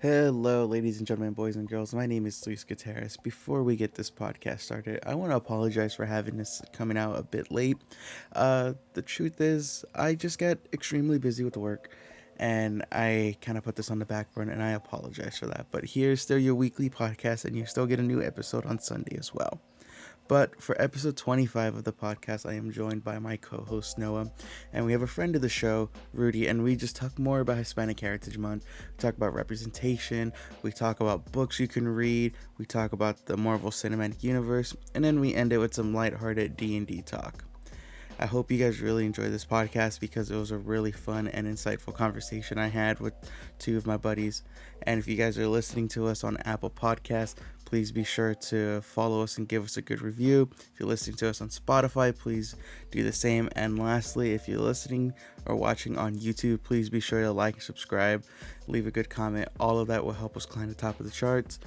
Hello, ladies and gentlemen, boys and girls. My name is Luis Gutierrez. Before we get this podcast started, I want to apologize for having this coming out a bit late. The truth is, I just got extremely busy with work, and I kind of put this on the back burner, and I apologize for that. But here's still your weekly podcast, and you still get a new episode on Sunday as well. But for episode 25 of the podcast, I am joined by my co host Noah, and we have a friend of the show, Rudy, and we just talk more about Hispanic Heritage Month. We talk about representation, we talk about books you can read, we talk about the Marvel Cinematic Universe, and then we end it with some lighthearted D&D talk. I hope you guys really enjoy this podcast because it was a really fun and insightful conversation I had with two of my buddies. And if you guys are listening to us on Apple Podcasts, please be sure to follow us and give us a good review. If you're listening to us on Spotify, please do the same. And lastly, if you're listening or watching on YouTube, please be sure to like and subscribe, leave a good comment. All of that will help us climb the top of the charts.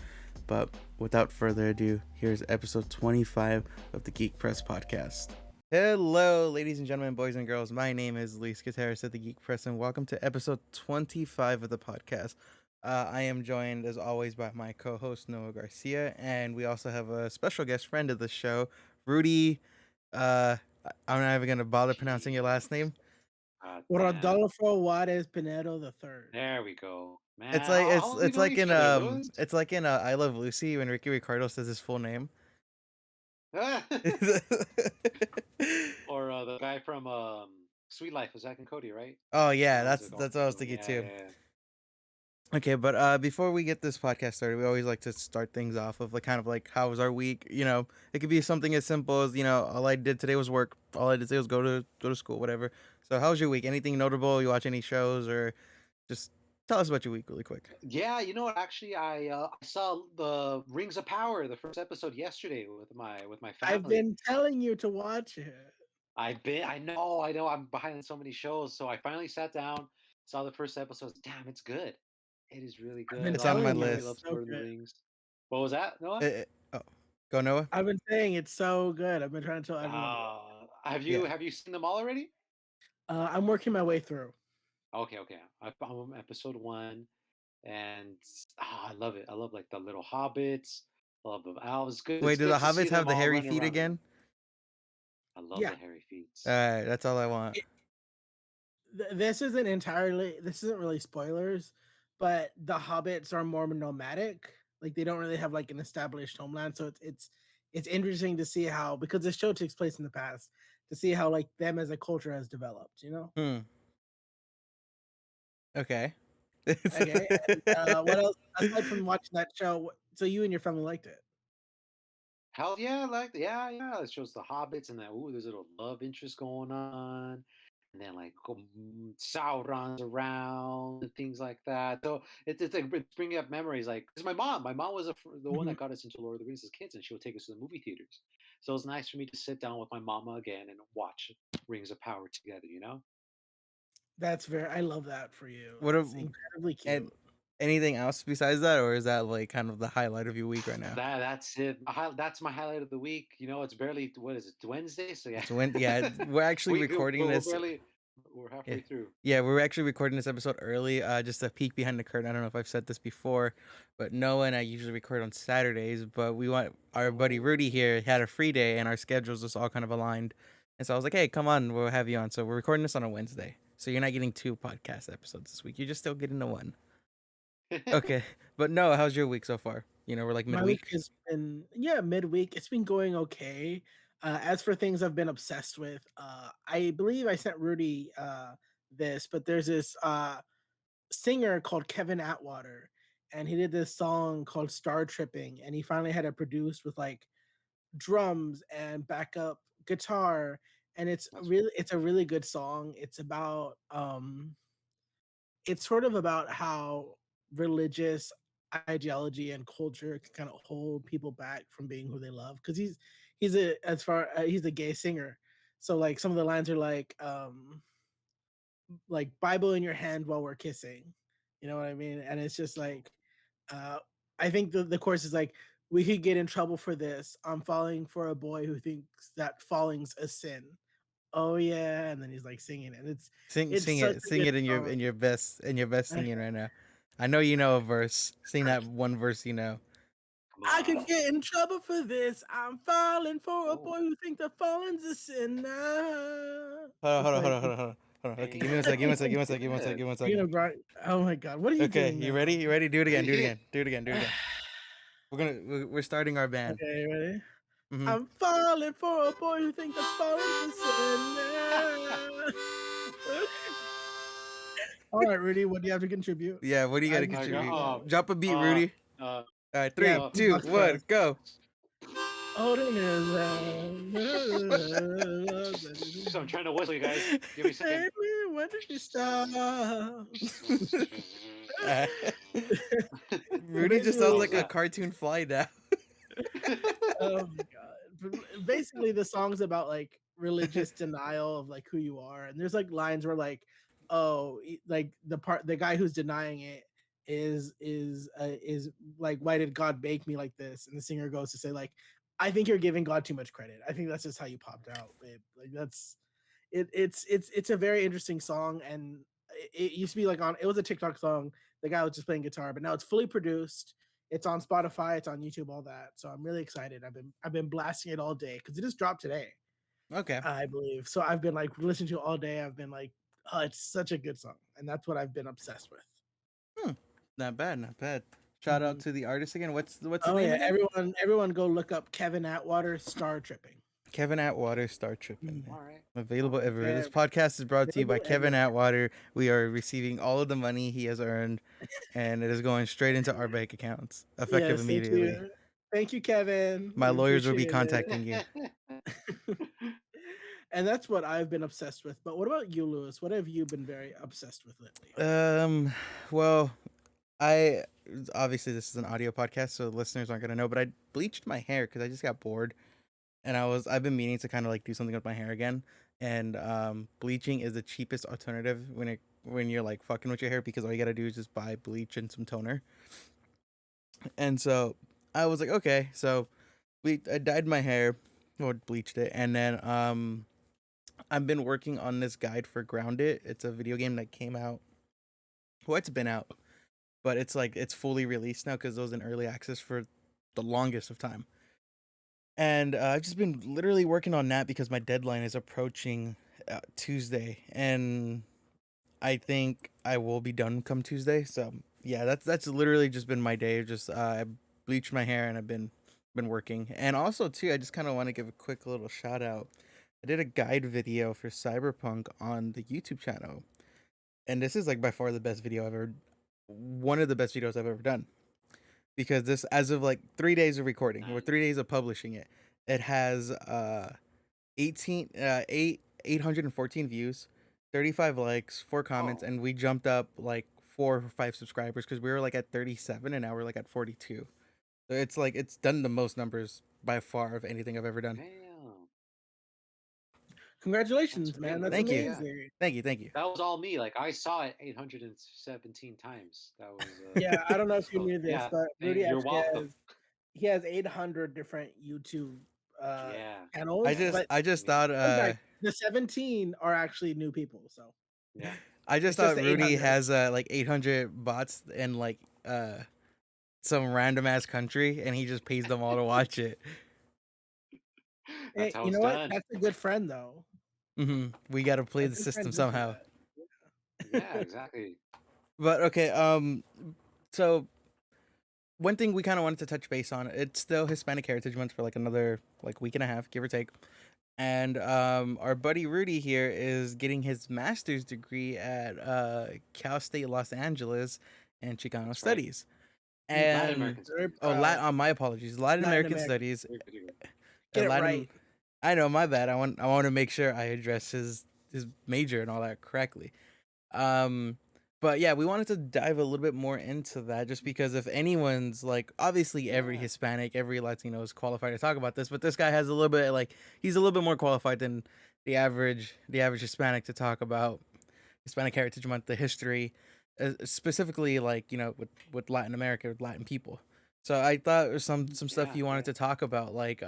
But without further ado, here's episode 25 of the Geek Press podcast. Hello, ladies and gentlemen, boys and girls. My name is Luis Gutierrez at the Geek Press, and welcome to episode 25 of the podcast. I am joined, as always, by my co-host Noah Garcia, and we also have a special guest friend of the show, Rudy. I'm not even gonna bother pronouncing your last name. Damn. Rodolfo Juarez Pinedo the third. There we go. Man, It's like how it's long we it's know like each in other, Louis? it's like in I Love Lucy when Ricky Ricardo says his full name. Or the guy from Sweet Life was Zach and Cody, right? Oh yeah, Always that's like, that's what I was thinking yeah, too. yeah. Okay, but before we get this podcast started, we always like to start things off of like kind of like how was our week? It could be something as simple as all I did today was work. All I did today was go to school, whatever. So how was your week? Anything notable? You watch any shows or just tell us about your week really quick? Yeah, you know what? Actually, I saw the Rings of Power, the first episode yesterday with my I've family. been telling you to watch it. I know, I'm behind on so many shows, so I finally sat down, saw the first episode. Damn, it's good. It is really I've been good. It's A lot on of my my telling you family it's list. loves so Lord of the good. Rings. What was that, Noah? Oh, go Noah. I've been saying it's so good. I've been trying to tell everyone to watch. Have Yeah. you seen them all already? I'm working my way through. Okay. I'm on episode one, and I love it. I love like the little hobbits. I love the elves. Good. Wait, It's do the good to see hobbits have them the all hairy running feet around. again? I love Yeah, the hairy feet. All right, that's all I want. this isn't really spoilers, but the hobbits are more nomadic. Like they don't really have like an established homeland, so it's interesting to see how, because the show takes place in the past, to see how like them as a culture has developed. Hmm. Okay. Okay. And, what else aside from watching that show? So you and your family liked it? Hell yeah, yeah. It shows the hobbits and that. Ooh, there's a little love interest going on, and then like Sauron's around and things like that. So it's like it's bringing up memories. Like, because my mom was the one Mhm. that got us into Lord of the Rings as kids, and she would take us to the movie theaters. So it was nice for me to sit down with my mama again and watch Rings of Power together. You know. That's very. I love that for you. what That's a, incredibly and cute. anything else besides that, or is that like kind of the highlight of your week right now? That's it. That's my highlight of the week. You know, it's barely what is it, Wednesday? So yeah, It's when yeah, we're actually recording we're this. barely we're Yeah, halfway through. yeah, we're actually recording this episode early. Just a peek behind the curtain. I don't know if I've said this before, but Noah and I usually record on Saturdays. But we want our buddy Oh, Rudy here had a free day, and our schedules just all kind of aligned. And so I was like, "Hey, come on, we'll have you on." So we're recording this on a Wednesday. So you're not getting two podcast episodes this week. You're just still getting the one. Okay, but Noah, how's your week so far? We're like My week midweek. has been, yeah, midweek. It's been going okay. As for things I've been obsessed with, I believe I sent Rudy this, but there's this singer called Kevin Atwater, and he did this song called Star Tripping, and he finally had it produced with like drums and backup guitar, and that's cool. it's a really good song. It's sort of about how religious ideology and culture can kind of hold people back from being who they love, because he's a gay singer. So like some of the lines are like Bible in your hand while we're kissing, you know what I mean? And it's just like, uh I think the chorus is like, we could get in trouble for this. I'm falling for a boy who thinks that falling's a sin. Oh yeah. And then he's like singing, and Sing, it's sing such it, a sing good it in your song. best singing right now. I know you know a verse. Sing that one verse you know. Come I could on. get in trouble for this. I'm falling for a Oh, boy who think the falling's a sin. Nah. Hold on, That's hold on, like, hold on, hold on, hold on. Hold on. Okay, give me one damn. sec. Give me one sec. Give me one sec. Look Give me one at sec. this. Give me one you know, second. bro. Oh my God, what are you Okay, doing you now? ready? You ready? Do it again. Do it Yeah. again. Do it again. Do it again. We're starting our band. Okay, ready? Mm-hmm. I'm falling for a boy who think the falling's a sin. Nah. All right, Rudy, what do you have to contribute? Yeah. What do you got I to just Okay. figured contribute? it out. Drop a beat, Uh, Rudy. uh, All right, Yeah, three, uh, two, beatbox for one, us. go. Holding his so I'm trying to whistle, you guys. Give me a second. Baby, when did you stop? Uh, Rudy just sounds What Basically, was like a that? cartoon fly now. oh my god. Basically, the song's about like religious denial of like who you are, and there's like lines where like, oh, like the guy who's denying it is like, why did God make me like this? And the singer goes to say like, I think you're giving God too much credit. I think that's just how you popped out, babe. Like that's it's a very interesting song, and it used to be like on it was a TikTok song. The guy was just playing guitar, but now it's fully produced. It's on Spotify, it's on YouTube, all that. So I'm really excited. I've been blasting it all day because it just dropped today, Okay. I believe. So I've been like listening to it all day. I've been like, oh, it's such a good song, and that's what I've been obsessed with. Hmm. Not bad. Not bad. Shout out Mhm. to the artist again. What's his Oh name yeah, again? everyone go look up Kevin Atwater Star Tripping. Kevin Atwater, Star Tripping. Mhm. All right. All Available right. everywhere. This Yeah, podcast is brought to you by available Kevin everywhere. Atwater. We are receiving all of the money he has earned, and it is going straight into our bank accounts, effective Yes, immediately. thank you, Kevin. My We lawyers will be appreciate contacting you. it. And that's what I've been obsessed with. But what about you, Lewis? What have you been very obsessed with lately? Well, I obviously this is an audio podcast, so listeners aren't gonna know, but I bleached my hair because I just got bored, and I've been meaning to kind of like do something with my hair again, and bleaching is the cheapest alternative when you're like fucking with your hair because all you gotta do is just buy bleach and some toner, and so I was like, okay, so I dyed my hair or bleached it, and then I've been working on this guide for Grounded. It's a video game that came out. Well, it's been out, but it's like it's fully released now because it was in early access for the longest of time. And I've just been literally working on that because my deadline is approaching Tuesday, and I think I will be done come Tuesday. So yeah, that's literally just been my day. Just I bleached my hair and I've been working. And also too, I just kind of want to give a quick little shout out. I did a guide video for Cyberpunk on the YouTube channel, and this is like by far the best video I've ever, one of the best videos I've ever done, because this, as of like 3 days of recording or Nice. 3 days of publishing it, it has 814 views, 35 likes, 4 comments, Oh, and we jumped up like 4 or 5 subscribers because we were like at 37 and now we're like at 42. So it's like it's done the most numbers by far of anything I've ever done. damn. That's Congratulations, man. really That's Thank good. you. Yeah. amazing. Thank you. That was all me. Like I saw it 817 times. That was Yeah, I don't know if you so knew this, yeah. but Rudy You're actually welcome. has 800 different YouTube Yeah. I channels, just but I just Yeah. thought fun fact, the 17 are actually new people. So Yeah. I just it's just thought the Rudy 800. has like 800 bots in like some random ass country and he just pays them all to watch it. That's Hey, how you it's know what? done. That's a good friend, though. We got to play A the good system friend does do somehow. Yeah, exactly. But okay, so one thing we kind of wanted to touch base on, it's still Hispanic Heritage Month for like another like week and a half, give or take. And our buddy Rudy here is getting his master's degree at Cal State Los Angeles in Chicano That's right. Studies. Latin And American Very studies. Latin, proud. my apologies, Latin Latin American American. Studies. Very good. Get it Latin, right. I know, my bad. I want to make sure I address his major and all that correctly. Um, but yeah, we wanted to dive a little bit more into that just because if anyone's like, obviously every Yeah. Hispanic, every Latino is qualified to talk about this, but this guy has a little bit like he's a little bit more qualified than the average Hispanic to talk about Hispanic Heritage Month, the history, specifically like with Latin America, with Latin people. So I thought there was some stuff Yeah. you wanted to talk about, like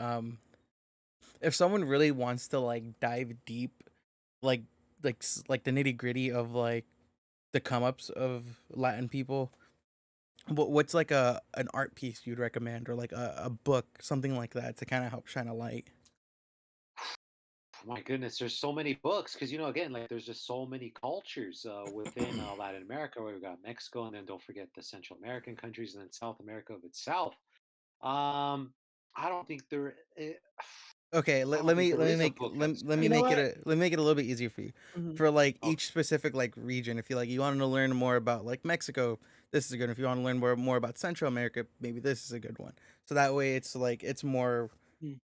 if someone really wants to like dive deep, like like the nitty gritty of like the come ups of Latin people, What's like a an art piece you'd recommend, or like a book, something like that, to kind of help shine a light? My goodness, there's so many books because again, like there's just so many cultures within Latin America. Where we've got Mexico, and then don't forget the Central American countries, and then South America of itself. Um, I don't think there. Okay, I don't think there let me is a make book that You know what? describes. let me make it a little bit easier for you. Mhm. For like Okay. each specific like region, if you like you want to learn more about like Mexico, this is a good one. If you want to learn more about Central America, maybe this is a good one. So that way it's like it's more Mm.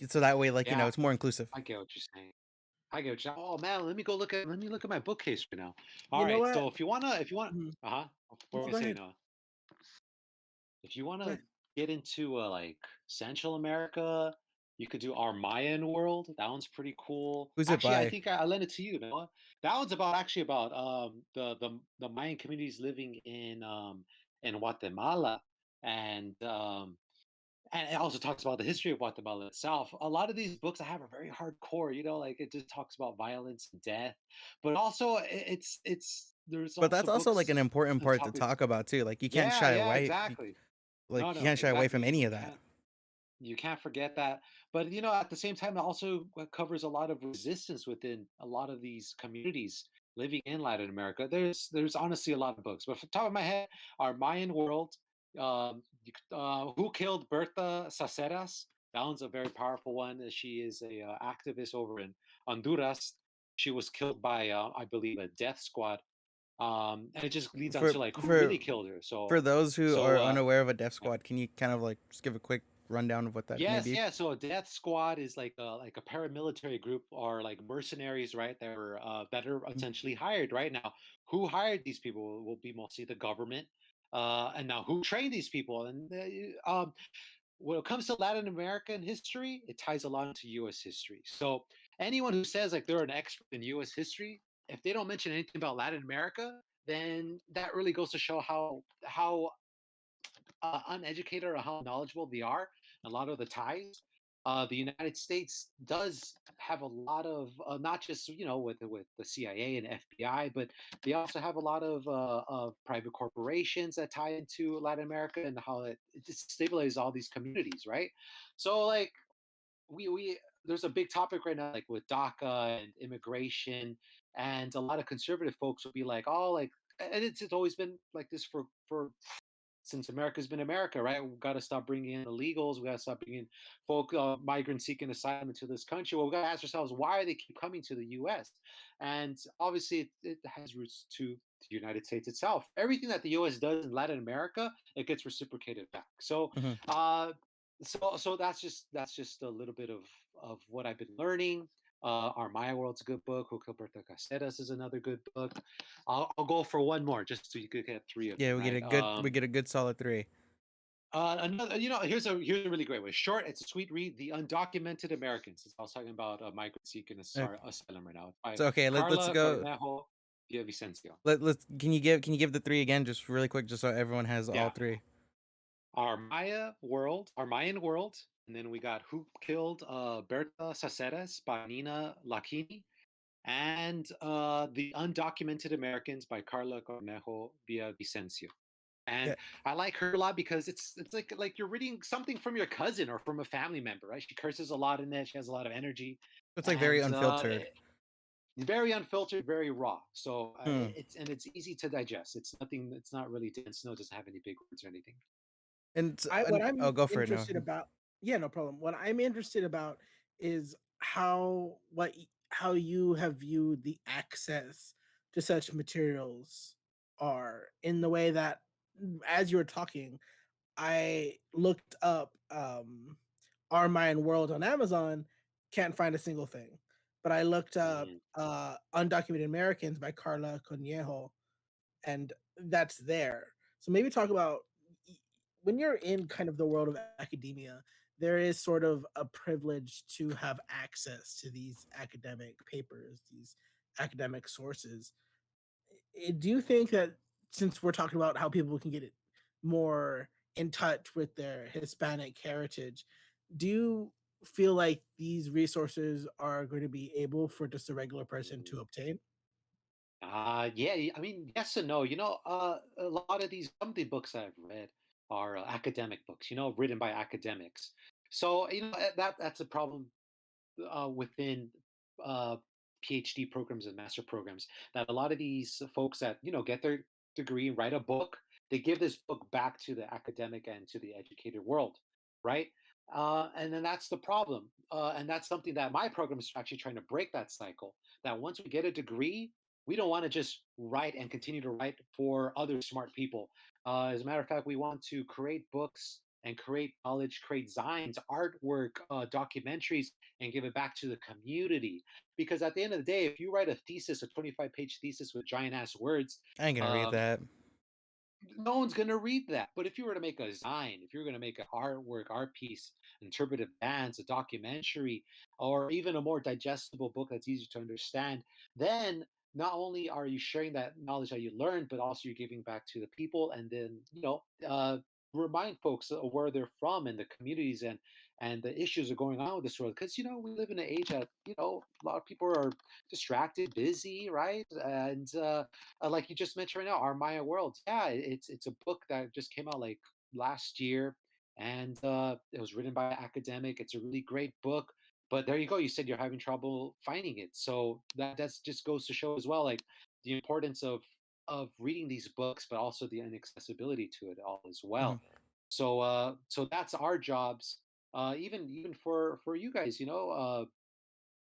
so that way like Yeah, it's more inclusive. I get what you're saying. I get what you're. Oh man, let me look at my bookcase right now. All You know right, what? so if you want, Mhm. uh huh. What were No, you go saying, ahead. Noah? If you want Go to ahead. get into like Central America, you could do our Mayan world. That one's pretty cool. Who's it Actually, I by? think I lent it to you, Noah. That one's about actually about the Mayan communities living in Guatemala, and and it also talks about the history of Guatemala itself. A lot of these books I have are very hardcore, like it just talks about violence and death, but also it's there's But also that's also like an books important and part to topics. talk about too. Like you can't Yeah, shy yeah, away. exactly. No, Like you no, can't shy away exactly. from any You of that. can't you can't forget that. But at the same time, it also covers a lot of resistance within a lot of these communities living in Latin America. There's honestly a lot of books, but from the top of my head, our Mayan world, who killed Berta Saceras? That one's a very powerful one. She is a activist over in Honduras. She was killed by, I believe, a death squad, and it just leads on For to like who for really killed her. for So, those who so are unaware of a death yeah. squad, can you kind of like just give a quick rundown of what that may Yes, be? yeah. So a death squad is like a paramilitary group or like mercenaries, right? That are essentially hired right now. Who hired these people will be mostly the government. And now who trained these people? And when it comes to Latin American history, it ties a lot into U.S. history. So anyone who says like they're an expert in U.S. history, if they don't mention anything about Latin America, then that really goes to show how uneducated or how knowledgeable they are, a lot of the ties. The United States does have a lot of not just with the CIA and FBI, but they also have a lot of private corporations that tie into Latin America and how it destabilizes all these communities, right? So like we there's a big topic right now like with DACA and immigration, and a lot of conservative folks will be like, oh, like, and it's always been like this for since America's been America, right? We've got to stop bringing in illegals. We got to stop bringing folk, migrants seeking asylum into this country. Well, we've got to ask ourselves why they keep coming to the U.S. And obviously, it has roots to the United States itself. Everything that the U.S. does in Latin America, it gets reciprocated back. So, Hmm. uh, so that's just a little bit of what I've been learning. Our Maya World's a good book. Gilberto Caceres is another good book. I'll go for one more just so you could get three of Yeah, them, right? we get a good solid three. Another, here's a really great way. Short, it's a sweet read. The Undocumented Americans. I was talking about migrant seeking Okay. asylum right now. It's by So okay, let's Carla go. Cornejo Villavicencio. Let's can you give the three again just really quick just so everyone has all Yeah, three. Our Mayan world, and then we got Who Killed Berta Caceres by Nina Lakini, and The Undocumented Americans by Carla Cornejo Villavicencio. Yeah, And I like her a lot because it's like you're reading something from your cousin or from a family member, right? She curses a lot in it. She has a lot of energy, it's like very and unfiltered. very unfiltered, very raw. So Hmm. it's easy to digest. It's nothing. It's not really dense. No, it doesn't have any big words or anything. What oh, I'm go for it now. interested about, yeah, no problem. What I'm interested about is how you have viewed the access to such materials are in the way that as you were talking, I looked up Our Mayan World on Amazon, can't find a single thing. But I looked up Mm, Undocumented Americans by Carla Conejo, and that's there. So maybe talk about when you're in kind of the world of academia, there is sort of a privilege to have access to these academic papers, these academic sources. Do you think that since we're talking about how people can get it more in touch with their Hispanic heritage, do you feel like these resources are going to be able for just a regular person to mm. obtain? Yeah, I mean, yes and no. A lot of these some of the books I've read are academic books. Written by academics. So that's a problem within uh, PhD programs and master programs, that a lot of these folks that get their degree and write a book, they give this book back to the academic and to the educated world, right? And then that's the problem, and that's something that my program is actually trying to break that cycle. That once we get a degree, we don't want to just write and continue to write for other smart people. As a matter of fact, we want to create books and create knowledge, create designs, artwork, documentaries, and give it back to the community. Because at the end of the day, if you write a thesis, a 25-page thesis with giant ass words, I ain't gonna read um, that. no one's going to read that. But if you were to make a design, if you're going to make an artwork, art piece, interpretive dance, a documentary, or even a more digestible book that's easy to understand, then not only are you sharing that knowledge that you learned, but also you're giving back to the people, and then remind folks of where they're from and the communities and the issues are going on with this world. Because we live in an age that a lot of people are distracted, busy, right? And like you just mentioned right now, our Maya worlds. Yeah, it's a book that just came out like last year, and it was written by an academic. It's a really great book. But there you go. You said you're having trouble finding it, so that's just goes to show as well, like the importance of reading these books, but also the inaccessibility to it all as Mhm. well. So that's our jobs. Even for you guys, no,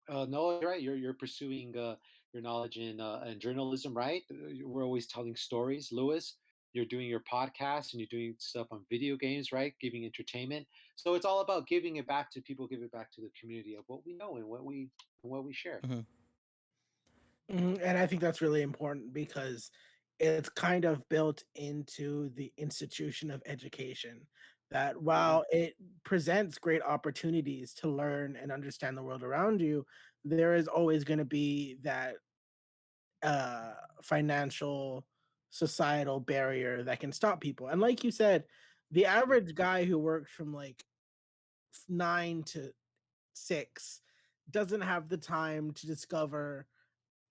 you're right. You're pursuing your knowledge in journalism, right? We're always telling stories, Lewis. You're doing your podcast and you're doing stuff on video games, right? Giving entertainment. So it's all about giving it back to people, give it back to the community of what we know and what we share. Mhm. And I think that's really important because it's kind of built into the institution of education that Yeah, while it presents great opportunities to learn and understand the world around you, there is always going to be that financial societal barrier that can stop people. And like you said, the average guy who works from like 9 to 6 doesn't have the time to discover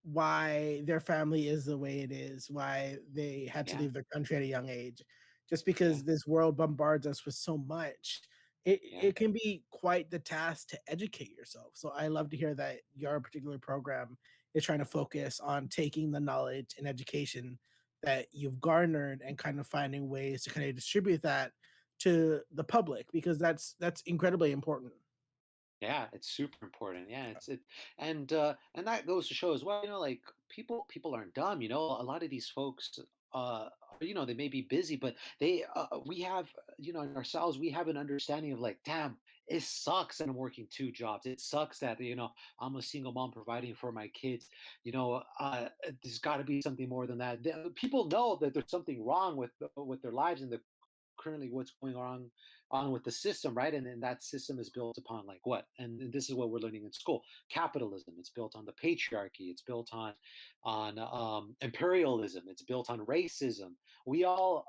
why their family is the way it is, why they had to yeah, leave their country at a young age. Just yeah, because this world bombards us with so much, it yeah. it can be quite the task to educate yourself. So I love to hear that your particular program is trying to focus on taking the knowledge and education that you've garnered and kind of finding ways to kind of distribute that to the public because that's incredibly important. Yeah, it's super important. Yeah, and that goes to show as well, like people aren't dumb, A lot of these folks they may be busy, but we have, in ourselves, we have an understanding of like, damn, it sucks that I'm working two jobs. It sucks that, I'm a single mom providing for my kids. There's got to be something more than that. People know that there's something wrong with their lives and the currently what's going on with the system, right? And then that system is built upon like what? And this is what we're learning in school: capitalism. It's built on the patriarchy. It's built on imperialism. It's built on racism. We all,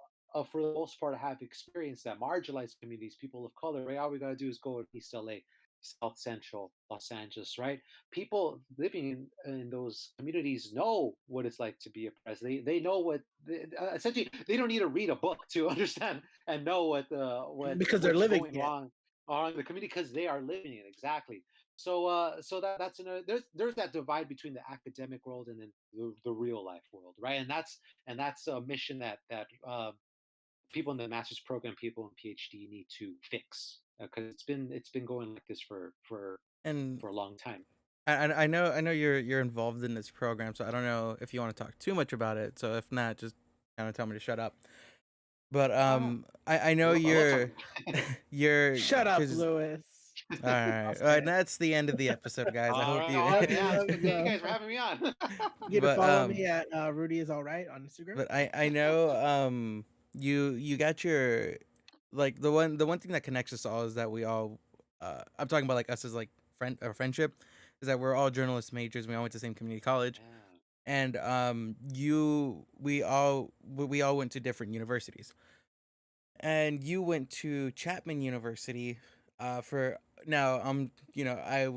for the most part, have experienced that. Marginalized communities, people of color, right? All we gotta do is go to East LA, South Central, Los Angeles, right? People living in those communities know what it's like to be oppressed. They know essentially they don't need to read a book to understand and know Because they're what's living going it. on in the community, because they are living it exactly. So that's another, there's that divide between the academic world and then the real life world, right? And that's a mission that people in the master's program, people in PhD need to fix, because it's been going like this And for a long time. I know you're involved in this program, so I don't know if you want to talk too much about it. So if not, just kind of tell me to shut up. But Ah, I I know love you're talking about it. you're Shut up, because Lewis. all right, I'll say it. that's the end of the episode, guys. I All hope right, you. all right, Okay, yeah. there we Thank you go. guys for having me on. You can but follow me at Rudy is all right on Instagram. but I know you got your like the one thing that connects us all is that we all I'm talking about like us as like friendship is that we're all journalist majors. We all went to the same community college, Yeah, and you we all went to different universities, and you went to Chapman University for now. I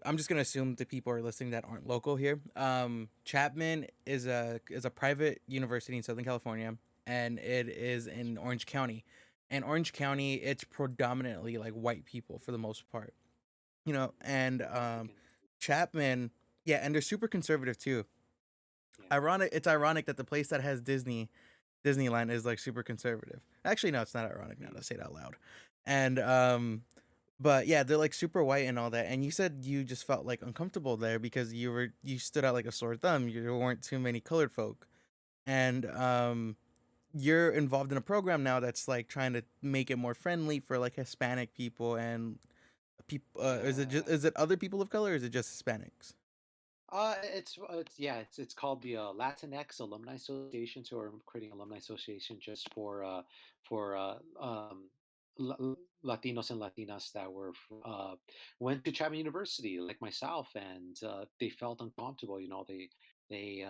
I'm just gonna assume the people are listening that aren't local here. Chapman is a private university in Southern California, and it is in Orange County. And Orange County, it's predominantly like white people for the most part, And Mexican. Chapman, yeah, and they're super conservative too. Yeah. Ironic. It's ironic that the place that has Disneyland is like super conservative. Actually, no, it's not ironic now to say it out loud. And but yeah, they're like super white and all that. And you said you just felt like uncomfortable there because you stood out like a sore thumb. You weren't too many colored folk, and you're involved in a program now that's like trying to make it more friendly for like Hispanic people and people. Yeah. Is it other people of color or is it just Hispanics? It's yeah, it's called the Latinx Alumni Association. So we're creating an alumni association just for Latinos and Latinas that went to Chapman University, like myself, and they felt uncomfortable. They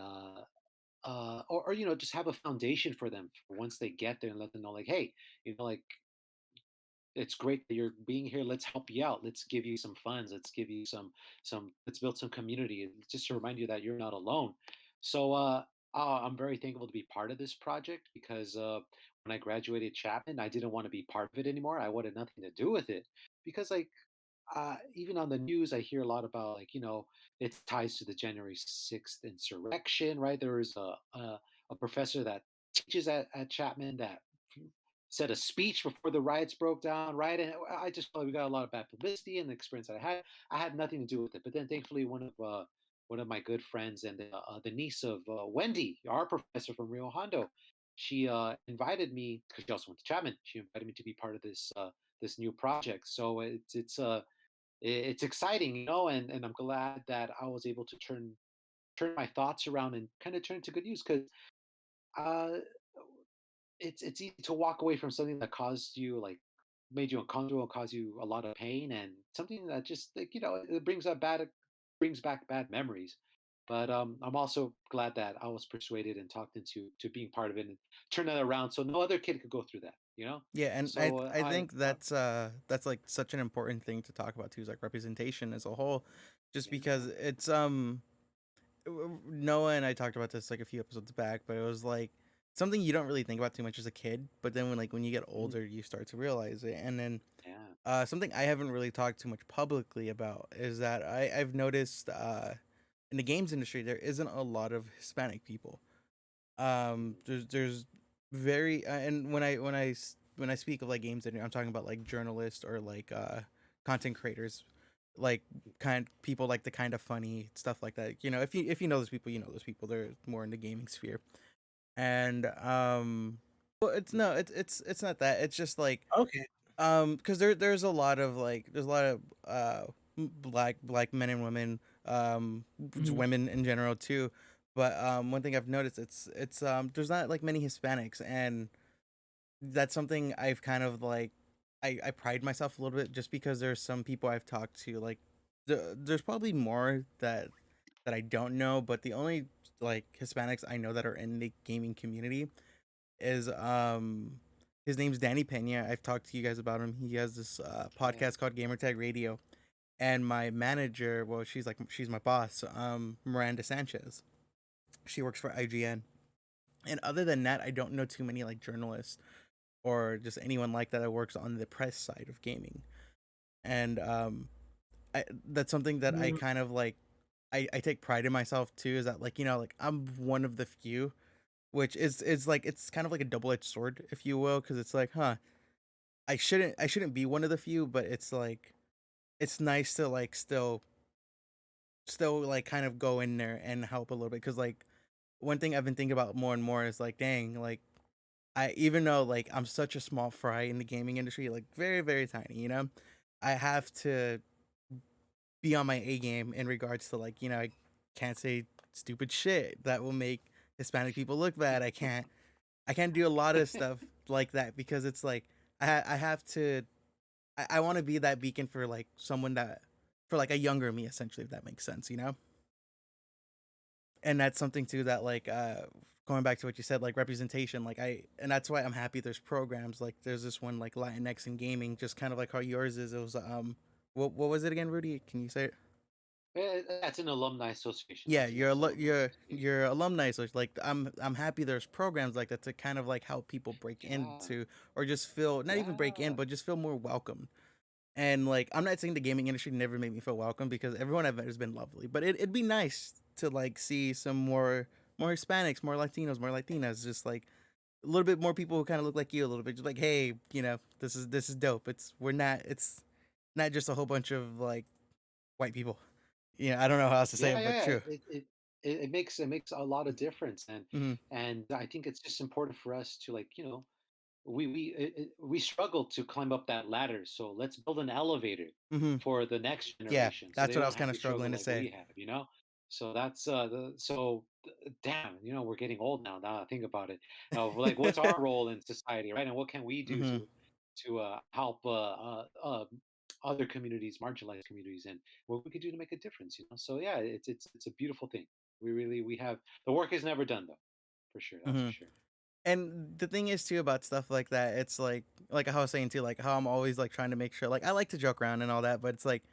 or just have a foundation for them for once they get there and let them know, like, hey, like it's great that you're being here. Let's help you out. Let's give you some funds. Let's give you let's build some community. And just to remind you that you're not alone. So I'm very thankful to be part of this project because when I graduated Chapman, I didn't want to be part of it anymore. I wanted nothing to do with it because, like, even on the news, I hear a lot about, like, it ties to the January 6th insurrection, right? There was a professor that teaches at Chapman that said a speech before the riots broke down, right? And I just felt we got a lot of bad publicity, and the experience that I had nothing to do with it. But then, thankfully, one of my good friends and the niece of Wendy, our professor from Rio Hondo, she invited me because she also went to Chapman. She invited me to be part of this new project. So it's exciting, and I'm glad that I was able to turn my thoughts around and kind of turn it to good use because uh, it's easy to walk away from something that caused you, like, made you uncomfortable and caused you a lot of pain, and something that just, like, it brings back bad memories. But I'm also glad that I was persuaded and talked into to being part of it and turn that around so no other kid could go through that. Yeah, and So I think that's like such an important thing to talk about too, is like representation as a whole, just because yeah. it's Noah and I talked about this like a few episodes back, but it was like something you don't really think about too much as a kid, but then when you get Mhm. older, you start to realize it. And then Yeah. something I haven't really talked too much publicly about is that I've noticed in the games industry there isn't a lot of Hispanic people. Mhm. There's very and when I speak of like games industry, I'm talking about like journalists or like content creators, like kind people like the kind of funny stuff like that. If you know those people, you know those people. They're more in the gaming sphere. And well, it's no, it's not that. It's just like Okay. because there's a lot of like there's a lot of black men and women, just Mhm. women in general too. But one thing I've noticed, it's there's not like many Hispanics, and that's something I've kind of like I pride myself a little bit just because there's some people I've talked to, like there's probably more that I don't know, but the only like Hispanics I know that are in the gaming community is his name's Danny Pena. I've talked to you guys about him. He has this Yeah. podcast called Gamertag Radio, and my manager, well, she's my boss, Miranda Sanchez. She works for IGN. And other than that, I don't know too many like journalists or just anyone like that works on the press side of gaming. And that's something that I Mm, kind of like. I take pride in myself too. Is that like like I'm one of the few, which is like it's kind of like a double edged sword, if you will, because it's like, huh, I shouldn't be one of the few, but it's like it's nice to like still like kind of go in there and help a little bit because like one thing I've been thinking about more and more is like, dang, like I even though like I'm such a small fry in the gaming industry, like very very tiny, I have to be on my A game in regards to like I can't say stupid shit that will make Hispanic people look bad. I can't do a lot of stuff like that because it's like I have to I want to be that beacon for like someone that for like a younger me essentially, if that makes sense. And that's something too that like going back to what you said, like representation, like and that's why I'm happy there's programs like there's this one like Latinx in gaming, just kind of like how yours is. It was what was it again, Rudy? Can you say it? That's an alumni association. Yeah, That's a U.S. alumni association. your alumni, so it's like I'm happy there's programs like that to kind of like help people break Yeah, into, or just feel, not even break in, yeah, but just feel more welcome. And like I'm not saying the gaming industry never made me feel welcome, because everyone I've met has been lovely, but it'd be nice to like see some more Hispanics, more Latinos, more Latinas, just like a little bit more people who kind of look like you a little bit, just like, hey, this is dope. It's not just a whole bunch of like white people. I don't know how else to say yeah, it, but yeah. true. It makes a lot of difference, and Hmm. and I think it's just important for us to, like, we struggle to climb up that ladder. So let's build an elevator Hmm. for the next Yeah, generation, so that's they what I was don't kind have of to struggle struggling to like say. we have. So that's damn, we're getting old now. Now I think about it. Like, what's our role in society, right? And what can we do Hmm. to help other communities, marginalized communities, and what we could do to make a difference. So yeah, it's a beautiful thing. We have the work is never done though, for sure. That's for Hmm. sure. And the thing is too about stuff like that, it's like how I was saying too, like how I'm always like trying to make sure, like I like to joke around and all that, but it's like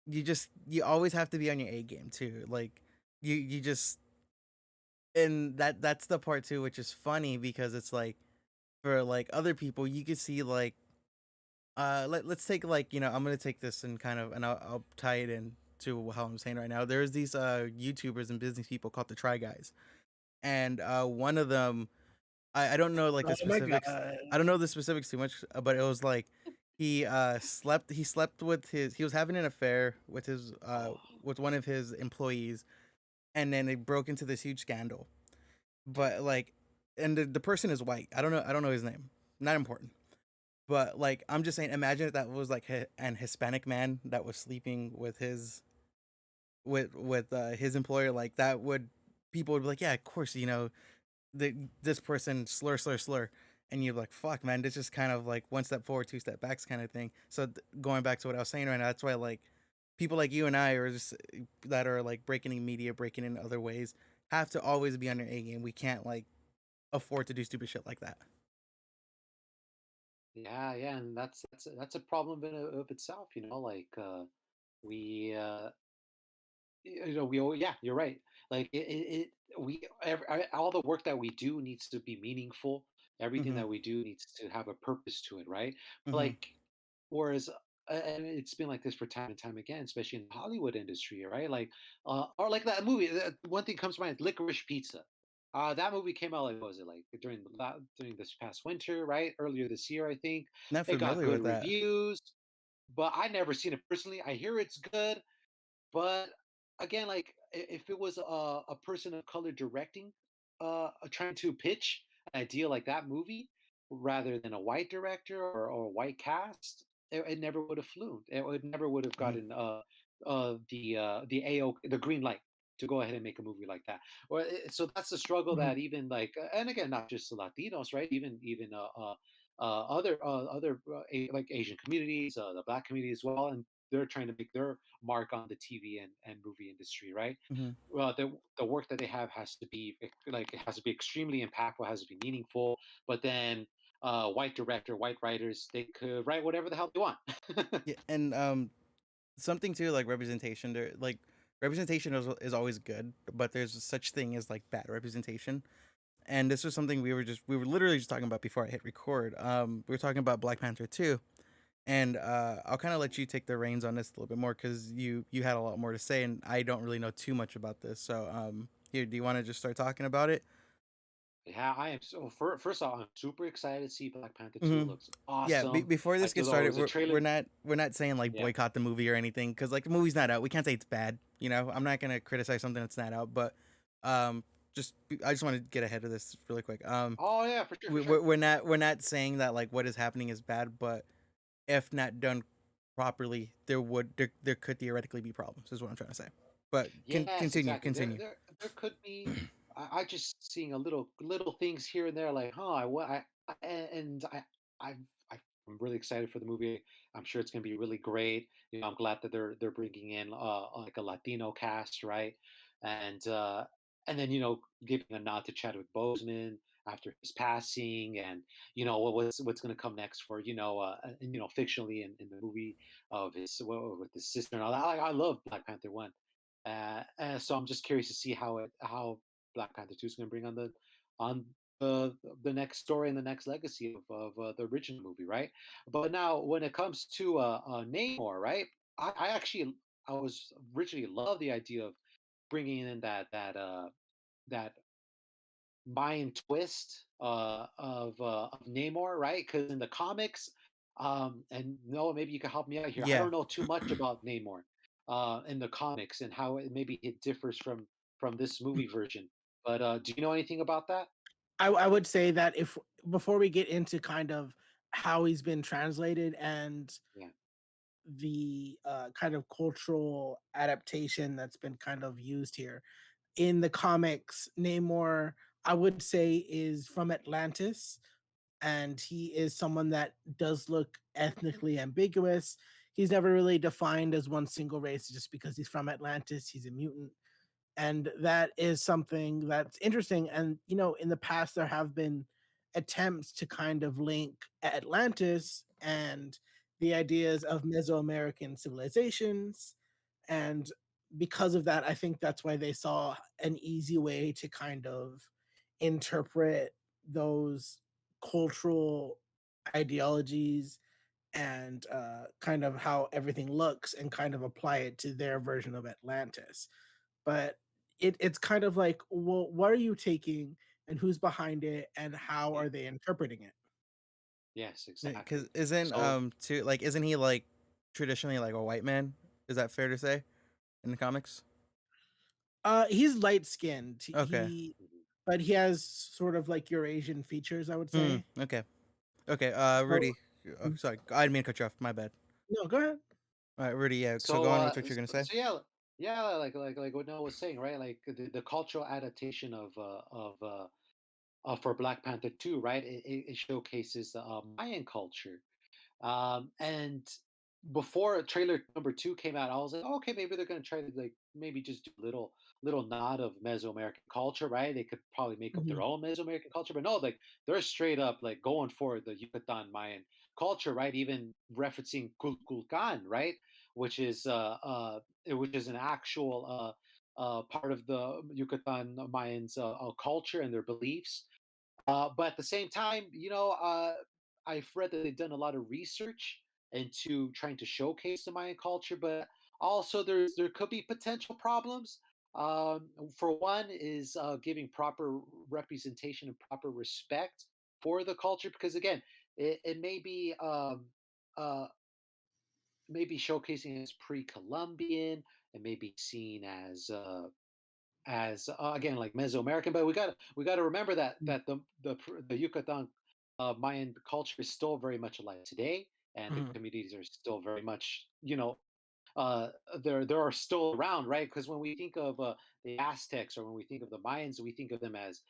you always have to be on your A game too. Like you just, and that's the part too, which is funny because it's like for like other people, you could see like let's take like, I'm gonna take this and kind of, and I'll tie it in to how I'm saying right now. There's these YouTubers and business people called the Try Guys, and one of them, I don't know like the Oh my specifics. god. I don't know the specifics too much, but it was like he slept with his he was having an affair with his Oh, with one of his employees, and then it broke into this huge scandal. But like, and the person is white. I don't know his name. Not important. But like, I'm just saying, imagine if that was like an Hispanic man that was sleeping with his employer. Like that would, people would be like, yeah, of course, this person slur slur slur, and you're like, fuck, man, this is kind of like one step forward, two step backs kind of thing. So going back to what I was saying right now, that's why like people like you and I are just that are like breaking in media, breaking in other ways, have to always be on their A game. We can't like afford to do stupid shit like that. yeah, yeah, and that's a problem in of itself. Like, we yeah, you're right. Like, all the work that we do needs to be meaningful. Everything Mhm. that we do needs to have a purpose to it, right? Mhm. Like, whereas, and it's been like this for time and time again, especially in the Hollywood industry, right? Like, or like that movie. One thing comes to mind: Licorice Pizza. That movie came out, like, what was it, like, during this past winter, right? Earlier this year, I think. Not It got familiar good with that. reviews, but I never seen it personally. I hear it's good, but again, like, if it was a person of color directing, trying to pitch an idea like that movie, rather than a white director or a white cast, it never would have flew. It never would have Mhm. gotten the AO the green light to go ahead and make a movie like that. So that's the struggle Mhm. that, even like, and again, not just the Latinos, right? Even other like Asian communities, the Black community as well, and they're trying to make their mark on the TV and movie industry, right? Mhm. Well, the work that they have has to be, like, it has to be extremely impactful, has to be meaningful. But then, white director, white writers, they could write whatever the hell they want. Yeah, and something too, like representation. There, like representation is always good, but there's such thing as like bad representation. And this was something we were literally just talking about before I hit record. We were talking about Black Panther 2, and I'll kind of let you take the reins on this a little bit more because you had a lot more to say, and I don't really know too much about this. So here, do you want to just start talking about it? Yeah, I am so. First off, I'm super excited to see Black Panther 2. Hmm. Looks Yeah. awesome. Before this Like, gets though, it started, was a we're trailer. not saying like Yeah. boycott the movie or anything, because like the movie's not out. We can't say it's bad. I'm not gonna criticize something that's not out, but um, I just want to get ahead of this really quick. Oh yeah, for sure, for We, sure. we're not saying that like what is happening is bad, but if not done properly, there could theoretically be problems. Is what I'm trying to say. But Yes, continue, exactly. There, continue. there could be. I just seeing a little things here and there, like, huh, and I'm I'm really excited for the movie. I'm sure it's going to be really great. I'm glad that they're bringing in, like, a Latino cast, right? And and then, giving a nod to Chadwick Boseman. after his passing, and what's going to come next for and fictionally in the movie of his with his sister and all that. I love Black Panther 1, so I'm just curious to see how Black Panther 2 is going to bring on the next story and the next legacy of the original movie, right? But now when it comes to Namor, right? I actually I was originally love the idea of bringing in that Mayan twist of Namor, right? Because in the comics, and Noah, maybe you can help me out here. I Yeah. don't know too much about Namor in the comics and how it differs from this movie version. But do you know anything about that? I would say that if before we get into kind of how he's been translated and Yeah, the kind of cultural adaptation that's been kind of used here in the comics, Namor, I would say, is from Atlantis, and he is someone that does look ethnically ambiguous. He's never really defined as one single race just because he's from Atlantis. He's a mutant, and that is something that's interesting. And in the past there have been attempts to kind of link Atlantis and the ideas of Mesoamerican civilizations, and because of that I think that's why they saw an easy way to kind of interpret those cultural ideologies and kind of how everything looks and kind of apply it to their version of Atlantis. But it's kind of like, well, what are you taking and who's behind it and how yeah, are they interpreting it? yes, Because exactly. isn't So too like isn't he like traditionally like a white man? Is that fair to say in the comics? He's light skinned. Okay. mhm. But he has sort of like Eurasian features, I would Hmm. say. Okay. Okay. So Rudy. Oh, sorry, I didn't mean to cut you off. My bad. no, go ahead. All right, Rudy. Yeah. So So go on with what you're gonna say. yeah, yeah, like what Noah was saying, right? Like the cultural adaptation of for Black Panther 2, right? It showcases the Mayan culture. And before trailer number 2 came out, I was like, okay, maybe they're gonna try to like maybe just do a little nod of Mesoamerican culture, right? They could probably make up Mhm, their own Mesoamerican culture, but no, like they're straight up like going for the Yucatan Mayan culture, right? Even referencing Kulkulkan, right? Which is which is an actual part of the Yucatan Mayans culture and their beliefs. But at the same time, I've read that they've done a lot of research into trying to showcase the Mayan culture, but also there could be potential problems. For one, is giving proper representation and proper respect for the culture, because again, it uh, may be showcasing as pre-Columbian, and may be seen as again like Mesoamerican, but we got to remember mhm, that the Yucatan Mayan culture is still very much alive today, and the mhm, communities are still very much there are still around, right? Because when we think of the Aztecs, or when we think of the Mayans, we think of them as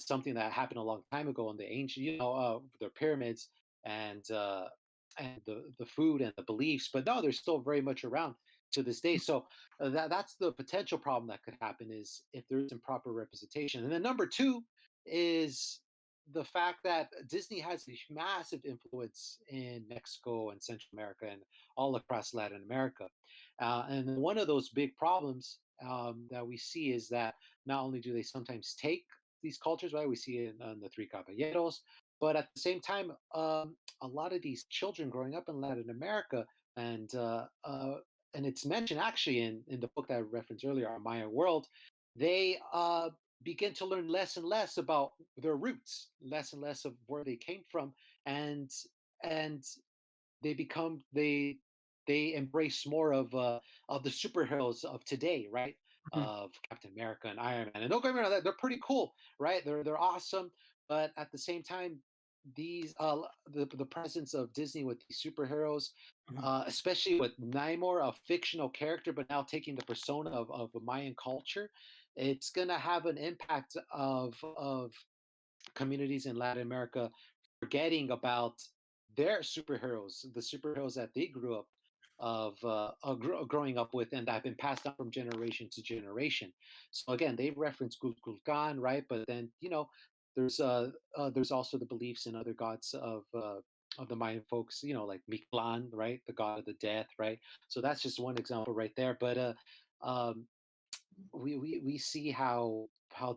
something that happened a long time ago in the ancient, their pyramids and the food and the beliefs. But no, they're still very much around to this day. So that's the potential problem that could happen, is if there isn't proper representation. And then number two is the fact that Disney has a massive influence in Mexico and Central America and all across Latin America. And one of those big problems that we see is that not only do they sometimes take these cultures, right? We see it in the Three Caballeros, but at the same time, a lot of these children growing up in Latin America, and and it's mentioned actually in the book that I referenced earlier, Our Maya World, they begin to learn less and less about their roots, less and less of where they came from, and and they become they embrace more of the superheroes of today, right? mhm, Of Captain America and Iron Man. And don't get me wrong, they're pretty cool, right? They're awesome, but at the same time, these the presence of Disney with these superheroes, mhm, especially with Namor, a fictional character, but now taking the persona of a Mayan culture, it's gonna have an impact of communities in Latin America forgetting about their superheroes, the superheroes that they grew up growing up with, and that have been passed down from generation to generation. So again, they reference Gulgulkan, right? But then there's also the beliefs in other gods of the Mayan folks, like Mictlan, right, the god of the death, right. So that's just one example right there. But um, we see how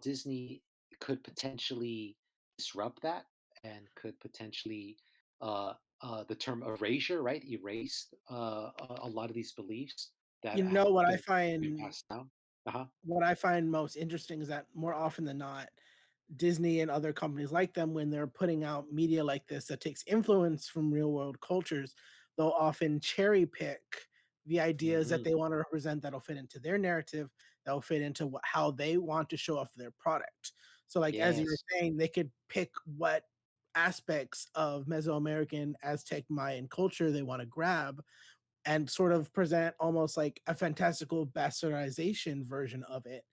Disney could potentially disrupt that and could potentially uh, the term erasure, right, erase a lot of these beliefs that You have know what I been find passed down. Uh-huh. what I find most interesting is that more often than not, Disney and other companies like them, when they're putting out media like this that takes influence from real world cultures, they'll often cherry pick the ideas that Hmm. they want to represent that'll fit into their narrative, that'll fit into how they want to show off their product. So, like as you were Yes. saying, they could pick what aspects of Mesoamerican, Aztec, Mayan culture they want to grab and sort of present almost like a fantastical bastardization version of it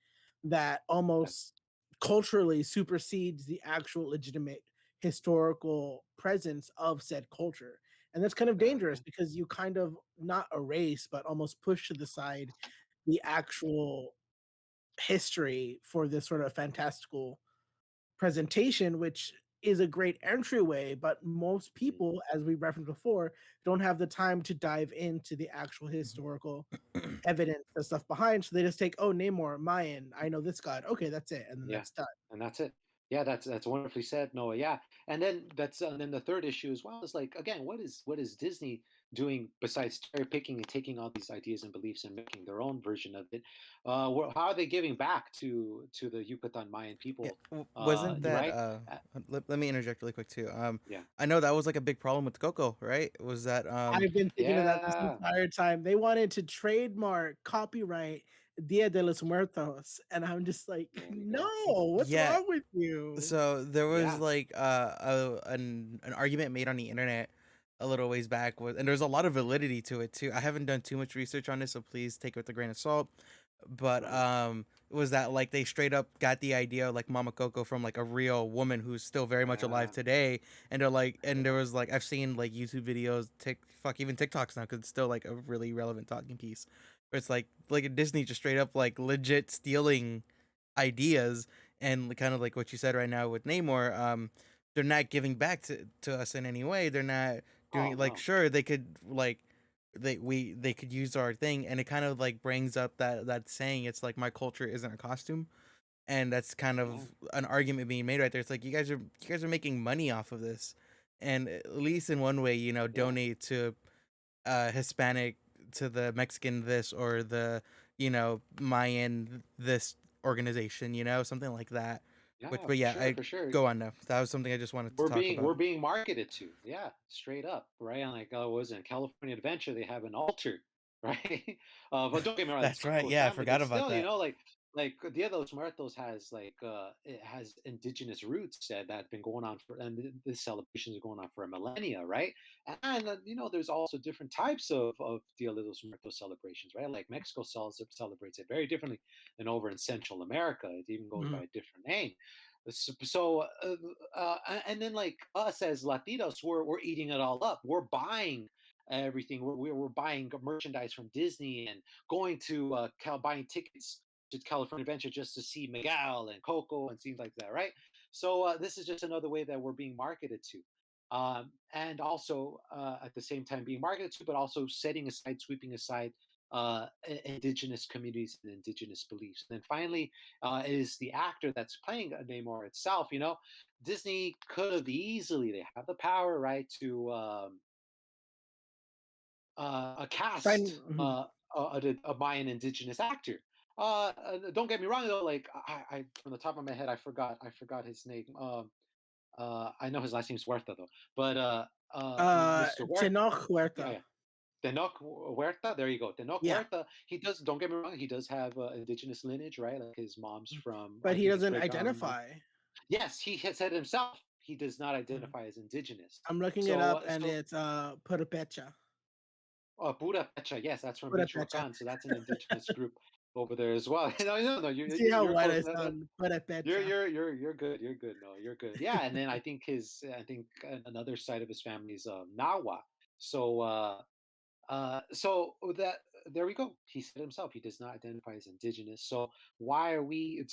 that Yeah. almost culturally supersedes the actual legitimate historical presence of said culture. And that's kind of dangerous Exactly. because you kind of not erase, but almost push to the side the actual history for this sort of fantastical presentation, which is a great entryway, but most Mhm. people, as we referenced before, don't have the time to dive into the actual historical evidence and stuff behind. So they just take, oh, Namor, Mayan, I know this god. Okay, that's it. And then Yeah, that's done. and that's it. Yeah, that's wonderfully said, Noah. Yeah, and then the third issue as well is like, again, what is Disney doing besides cherry picking and taking all these ideas and beliefs and making their own version of it? How are they giving back to the Yucatan Mayan Yeah, people? wasn't that Right? let me interject really quick too. Yeah, I know that was like a big problem with Coco, right? Was that I've been thinking of that this yeah, entire time. They wanted to trademark, copyright Dia de los Muertos. And I'm just like, there we no, go. what's yeah, wrong with you? so there was Yeah, like an argument made on the internet a little ways back with, and there's a lot of validity to it too. I haven't done too much research on this, so please take it with a grain of salt. But right. it was that like they straight up got the idea of like Mama Coco from like a real woman who's still very much alive Yeah, today, and they're like, there we and there go. was like I've seen like YouTube videos, even TikToks now because it's still like a really relevant talking piece. Where it's like Disney just straight up like legit stealing ideas and kind of like what you said right now with Namor, they're not giving back to us in any way. They're not Oh doing like no. sure they could like they could use our thing, and it kind of like brings up that saying it's like my culture isn't a costume, and that's kind Yeah, of an argument being made right there. It's like you guys are making money off of this, and at least in one way, yeah. donate to Hispanic, to the Mexican this, or the Mayan this organization, something like that. Which, Yeah, but for yeah, sure, I for sure. go on now. That was something I just wanted to talk We're about. being marketed to, yeah, straight up, right? And like, oh, was it California Adventure? They have an altar, right? But don't get me wrong, it's That's right. Coco's Yeah, I family, forgot but about still, that. like Dia de los Muertos has like it has indigenous roots that have been going on for, and this celebrations are going on for a millennia, right? And there's also different types of Dia de los Muertos celebrations, right? Like Mexico celebrates it very differently than over in Central America. It even goes Mhm. by a different name. And then like us as Latinos, we're eating it all up. We're buying everything. We're buying merchandise from Disney and going to buying tickets to California Adventure just to see Miguel and Coco and things like that, right? So this is just another way that we're being marketed to. And also at the same time being marketed to, but also sweeping aside indigenous communities and indigenous beliefs. And then finally, is the actor that's playing Namor itself. Disney could have easily, they have the power, right, to Fine. cast Mhm. a Mayan indigenous actor. Don't get me wrong though. Like I, from the top of my head, I forgot his name. I know his last name is Huerta though, but Mr. Huerta. Tenoch Yeah, Huerta. yeah. Tenoch Huerta, there you go. Tenoch Yeah. Huerta, he does, don't get me wrong, he does have indigenous lineage, right? Like his mom's Mm. from, But I he think his doesn't great grandma. identify. Yes, he has said himself he does not Mhm. identify as indigenous. I'm looking it So, up and it's Purepecha. Pura Pecha, yes, that's from Purepecha. Michoacan, so that's an indigenous group over there as well. No, no, no, You see how you're white close. I sound? You're Purepecha. you're good. You're good. No, you're good. Yeah, and then I think another side of his family is Nawa. So that there we go. He said himself he does not identify as indigenous. So why are we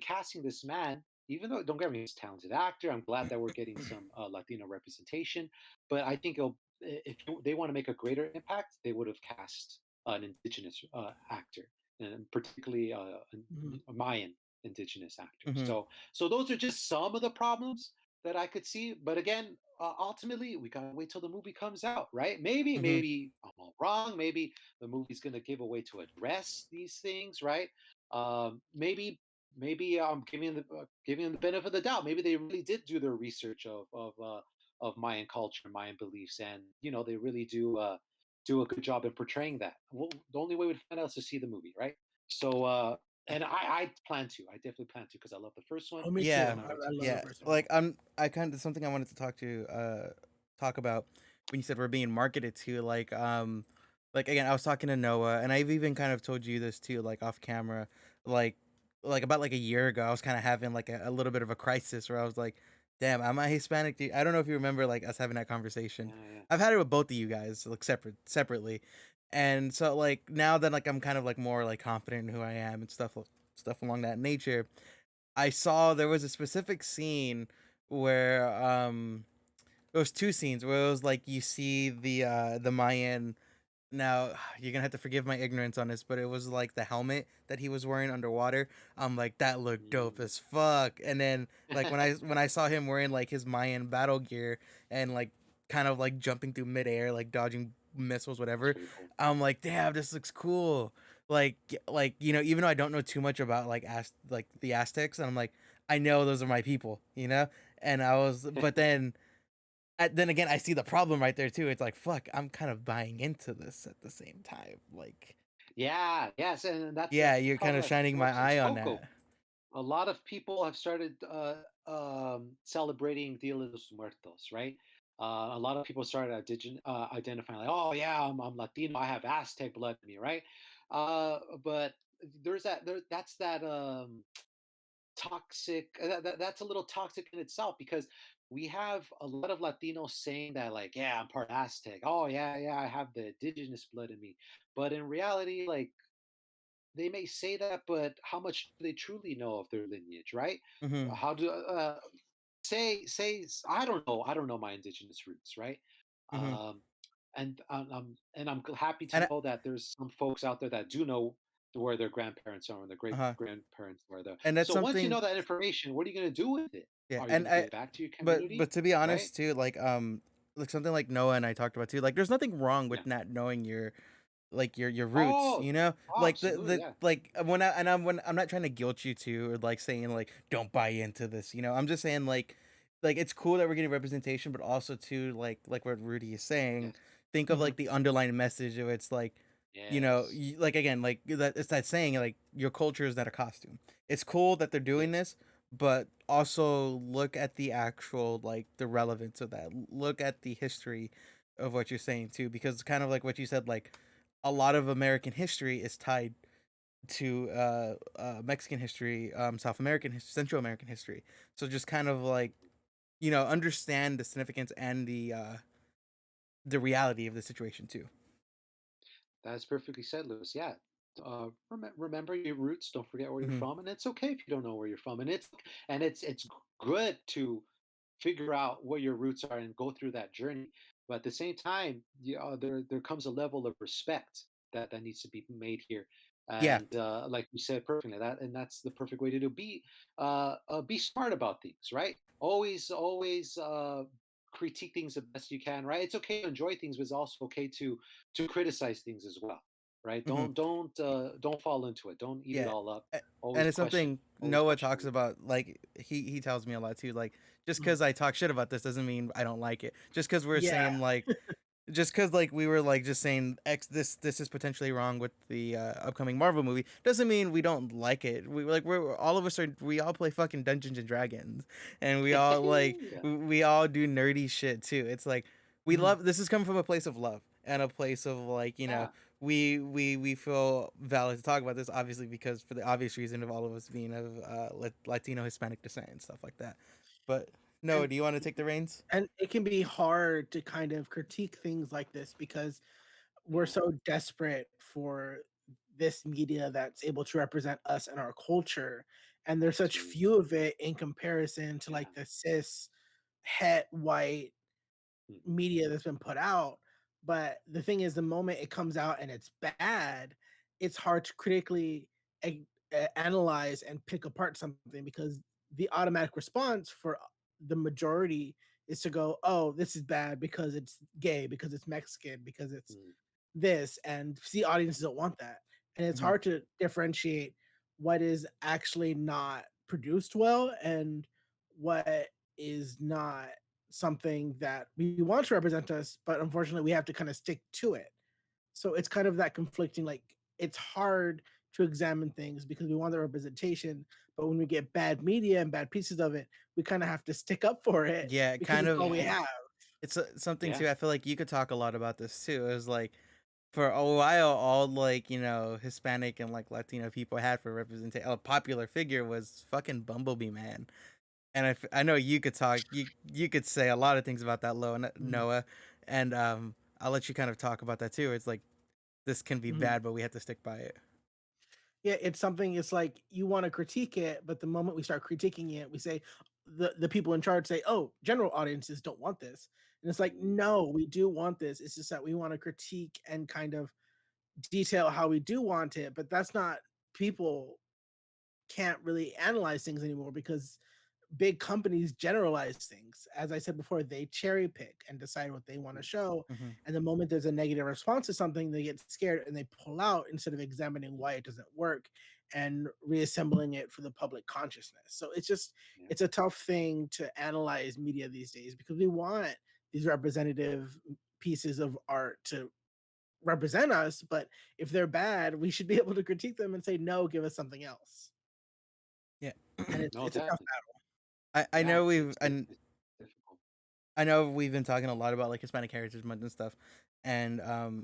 casting this man? Even though, don't get me, he's a talented actor. I'm glad that we're getting some Latino representation, but I think if they want to make a greater impact, they would have cast an indigenous actor, and particularly Mhm. a Mayan indigenous actor. Hmm. So those are just some of the problems that I could see. But again, ultimately, we gotta wait till the movie comes out, right? Hmm. Maybe I'm all wrong. Maybe the movie's gonna give a way to address these things, right? Maybe I'm giving them the benefit of the doubt. Maybe they really did do their research of Mayan culture and Mayan beliefs, and they really do a good job in portraying that. Well, the only way we'd find out is to see the movie, right? So, and I plan to. I definitely plan to because I love the first one, Oh, me and I too. Yeah, cannot wait I to love the yeah. first one. Like I kind of something I wanted to talk about when you said we're being marketed to. Like again, I was talking to Noah, and I've even kind of told you this too, like off camera, like like about like a year ago, I was kind of having like a little bit of a crisis where I was like, damn, am I Hispanic? I don't know if you remember like us having that conversation. Yeah, yeah. I've had it with both of you guys, like separately, and so like now that like I'm kind of like more like confident in who I am and stuff along that nature. I saw there was a specific scene where there was two scenes where it was like you see the Mayan. Now you're gonna have to forgive my ignorance on this, but it was like the helmet that he was wearing underwater. I'm like, that looked dope Mm. as fuck. And then like when I saw him wearing like his Mayan battle gear and like kind of like jumping through midair, like dodging missiles, That's whatever, pretty cool. I'm like, damn, this looks cool. Like even though I don't know too much about like the Aztecs, and I'm like, I know those are my people, you know. And I was, but then again, I see the problem right there too. It's like, fuck, I'm kind of buying into this at the same time. Like, Yeah, yes, and yeah, that's the you're kind problem of that shining my also eye on spoke. that. A lot of people have started celebrating Dia de los Muertos, right? A lot of people started identifying like, oh yeah, I'm Latino, I have Aztec blood in me, right? But that's that toxic. That's a little toxic in itself because we have a lot of Latinos saying that like, yeah, I'm part Aztec. Oh yeah, yeah, I have the indigenous blood in me. But in reality, like they may say that, but how much do they truly know of their lineage, right? Hmm. How do I don't know. I don't know my indigenous roots, right? Hmm. Um, and I'm happy to And know that there's some folks out there that do know where their grandparents are and their great uh-huh. grandparents are there. And that's So once you something. know that information, what are you going to do with it? Yeah, Are you and going to give it back to your but community, to be right? honest too, like something like Noah and I talked about too. Like, there's nothing wrong Yeah. with not knowing your like your roots, Oh, you know. Like absolutely, yeah. when I'm not trying to guilt you to or like saying like don't buy into this, you know. I'm just saying like it's cool that we're getting representation, but also too like what Rudy is saying, Yes. think of Mhm. like the underlying message of it's like, Yes. like again, like that it's that saying like your culture is not a costume. It's cool that they're doing Yes. this, but also look at the actual like the relevance of that. Look at the history of what you're saying too, because kind of like what you said, like a lot of American history is tied to Mexican history, South American Central American history. So just kind of like understand the significance and the reality of the situation too. That's perfectly said, Lewis. Yeah. Remember your roots. Don't forget where you're Hmm. from, and it's okay if you don't know where you're from. And it's good to figure out what your roots are and go through that journey. But at the same time, there comes a level of respect that needs to be made here. Yeah. And like you said perfectly, that's the perfect way to do. Be smart about things, right? Always critique things the best you can, right? It's okay to enjoy things, but it's also okay to criticize things as well, right? Hmm. Don't fall into it. Don't eat it Yeah. all up. And Always it's question. something Always Noah question talks your about. Like he tells me a lot too. Like just Mhm. because I talk shit about this doesn't mean I don't like it. Just because we're Yeah. saying like just because like we were like just saying X this is potentially wrong with the upcoming Marvel movie doesn't mean we don't like it. We're all of us are we all play fucking Dungeons and Dragons, and we all like yeah. we all do nerdy shit too. It's like we Mhm. love this is coming from a place of love and a place of like Yeah. we feel valid to talk about this obviously because for the obvious reason of all of us being of Latino Hispanic descent and stuff like that. But no, And do you want to take the reins? and it can be hard to kind of critique things like this because we're Yeah. so desperate for this media that's able to represent us and our culture. and there's such Jeez. few of it in comparison to Yeah. like the cis het white Mhm. media that's been put out. But the thing is, the moment it comes out and it's bad, it's hard to critically analyze and pick apart something because the automatic response for the majority is to go, "Oh, this is bad because it's gay, because it's Mexican, because it's Mhm. this," and see, audiences don't want that, and it's Mhm. hard to differentiate what is actually not produced well and what is not something that we want to represent us, but unfortunately we have to kind of stick to it. So it's kind of that conflicting, like it's hard to examine things because we want the representation, but when we get bad media and bad pieces of it, we kind of have to stick up for it Yeah, because kind it's of. all we Yeah. have. It's something Yeah. too. I feel like you could talk a lot about this too. It was like for a while, all like Hispanic and like Latino people had for representation. A popular figure was fucking Bumblebee Man, and I know you could talk. You could say a lot of things about that, Mhm. Noah, and I'll let you kind of talk about that too. It's like this can be Mhm. bad, but we have to stick by it. Yeah, it's something, it's like you want to critique it, but the moment we start critiquing it, we say the people in charge say, "Oh, general audiences don't want this." And it's like, Mhm. "No, we do want this. It's just that we want to critique and kind of detail how we do want it, but that's not people can't really analyze things anymore because big companies generalize things. As I said before, they cherry pick and decide what they want to show. Hmm. And the moment there's a negative response to something, they get scared and they pull out instead of examining why it doesn't work and reassembling it for the public consciousness. So it's just, Yeah. it's a tough thing to analyze media these days because we want these representative pieces of art to represent us, but if they're bad, we should be able to critique them and say, no, give us something else. Yeah, And it's No, it's a tough definitely. I Yeah. know we've It's difficult. I know we've been talking a lot about like Hispanic Heritage Month and stuff. And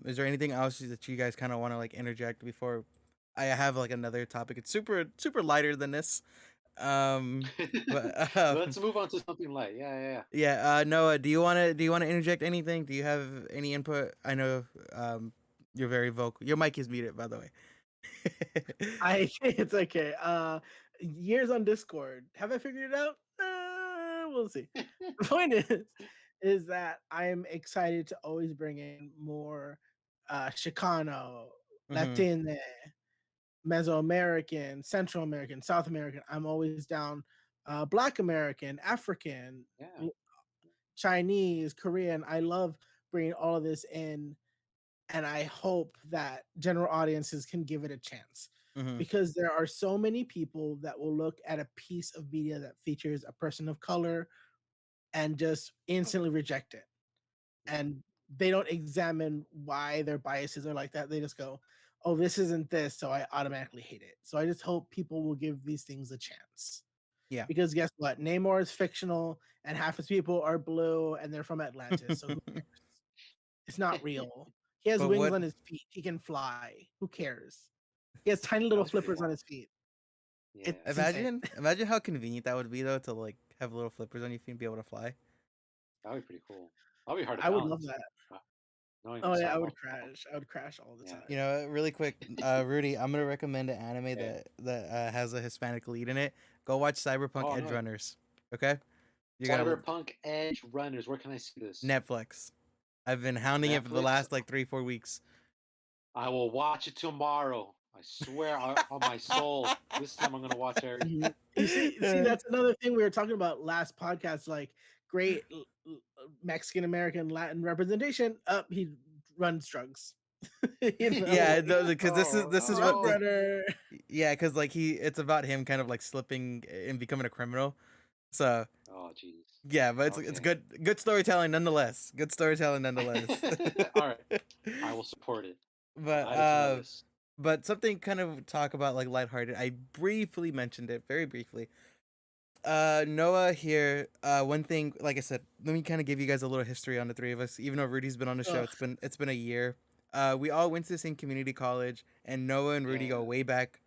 is there anything else that you guys kind of want to like interject before I have like another topic? It's super lighter than this. But Let's move on to something light. Yeah, yeah, yeah. yeah, Noah, do you want to interject anything? Do you have any input? I know you're very vocal. Your mic is muted, by the way. I it's okay. Years on Discord. Have I figured it out? We'll see. The point is that I'm excited to always bring in more Chicano, Hmm. Latin, Mesoamerican, Central American, South American. I'm always down Black American, African, Yeah. Chinese, Korean. I love bringing all of this in, and I hope that general audiences can give it a chance Hmm. because there are so many people that will look at a piece of media that features a person of color and just instantly reject it. Mhm. And they don't examine why their biases are like that. They just go, "Oh, this isn't this, so I automatically hate it." So I just hope people will give these things a chance. Yeah. Because guess what? Namor is fictional and half his people are blue and they're from Atlantis. So who cares? It's not real. He has But wings what on his feet. He can fly. Who cares? He has tiny That little was pretty flippers on wild. his feet. Yeah. It's insane. imagine how convenient that would be though to like have little flippers on your feet and be able to fly. That would be pretty cool. That would be hard to I would love balance. that. uh, Knowing the Oh yeah, I would sidewalk fall. crash. I would crash all the Yeah. You time. know, really quick, Rudy, I'm gonna recommend an anime Okay. that has a Hispanic lead in it. Go watch Cyberpunk Oh Edge no. Runners. Okay, you're gonna Cyberpunk Edge Runners. Where can I see this? Netflix. I've been hounding it for the Netflix. last like 3-4 weeks. I will watch it tomorrow. I swear on my soul. This time I'm gonna watch everything. Mhm. You see, that's another thing we were talking about last podcast. Like great Mexican American Latin representation. Up, he runs drugs. Yeah, Like because Oh this is drug what the no. runner. yeah, because like it's about him kind of like slipping and becoming a criminal. So Oh jeez. yeah, but it's Okay. good storytelling nonetheless. Good storytelling nonetheless. All right. I will support it. I'll But add it to my list. something kind of talk about like lighthearted. I briefly mentioned it, very briefly. Noah here. One thing, like I said, let me kind of give you guys a little history on the three of us. Even though Rudy's been on the show, Ugh. it's been a year. We all went to the same community college, and Noah and Rudy go Yeah. way back.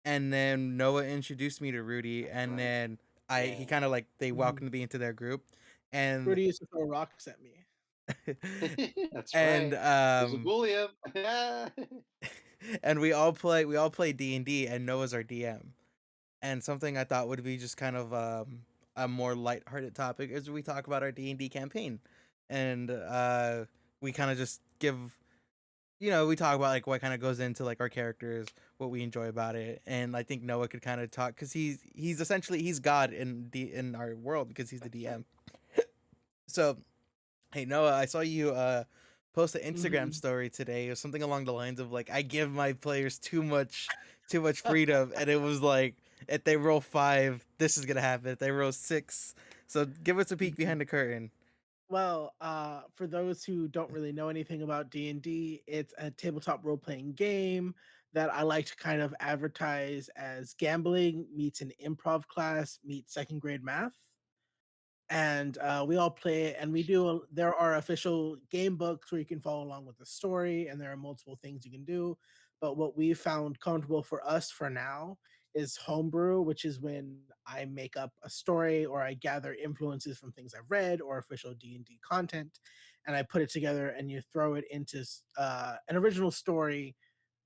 And then Noah introduced me to Rudy, That's and right. then he Yeah. kind of like they Mhm. welcomed me into their group, and Rudy used to throw rocks at me. That's and right. There's a bully. Yeah. and we all play D&D, and Noah's our DM. And something I thought would be just kind of a more lighthearted topic is we talk about our D&D campaign, and we kind of just give, we talk about like what kind of goes into like our characters, what we enjoy about it, and I think Noah could kind of talk because he's essentially he's God in our world because he's the That's DM. right. So hey Noah, I saw you post an Instagram Mhm. story today or something along the lines of like I give my players too much freedom, and it was like if they roll 5, this is gonna happen. If they roll 6, so give us a peek Mhm. behind the curtain. Well, for those who don't really know anything about D&D, it's a tabletop role-playing game that I like to kind of advertise as gambling meets an improv class meets second grade math. And we all play it, and there are official game books where you can follow along with the story, and there are multiple things you can do. But what we found comfortable for us for now is homebrew, which is when I make up a story or I gather influences from things I've read or official D&D content, and I put it together, and you throw it into an original story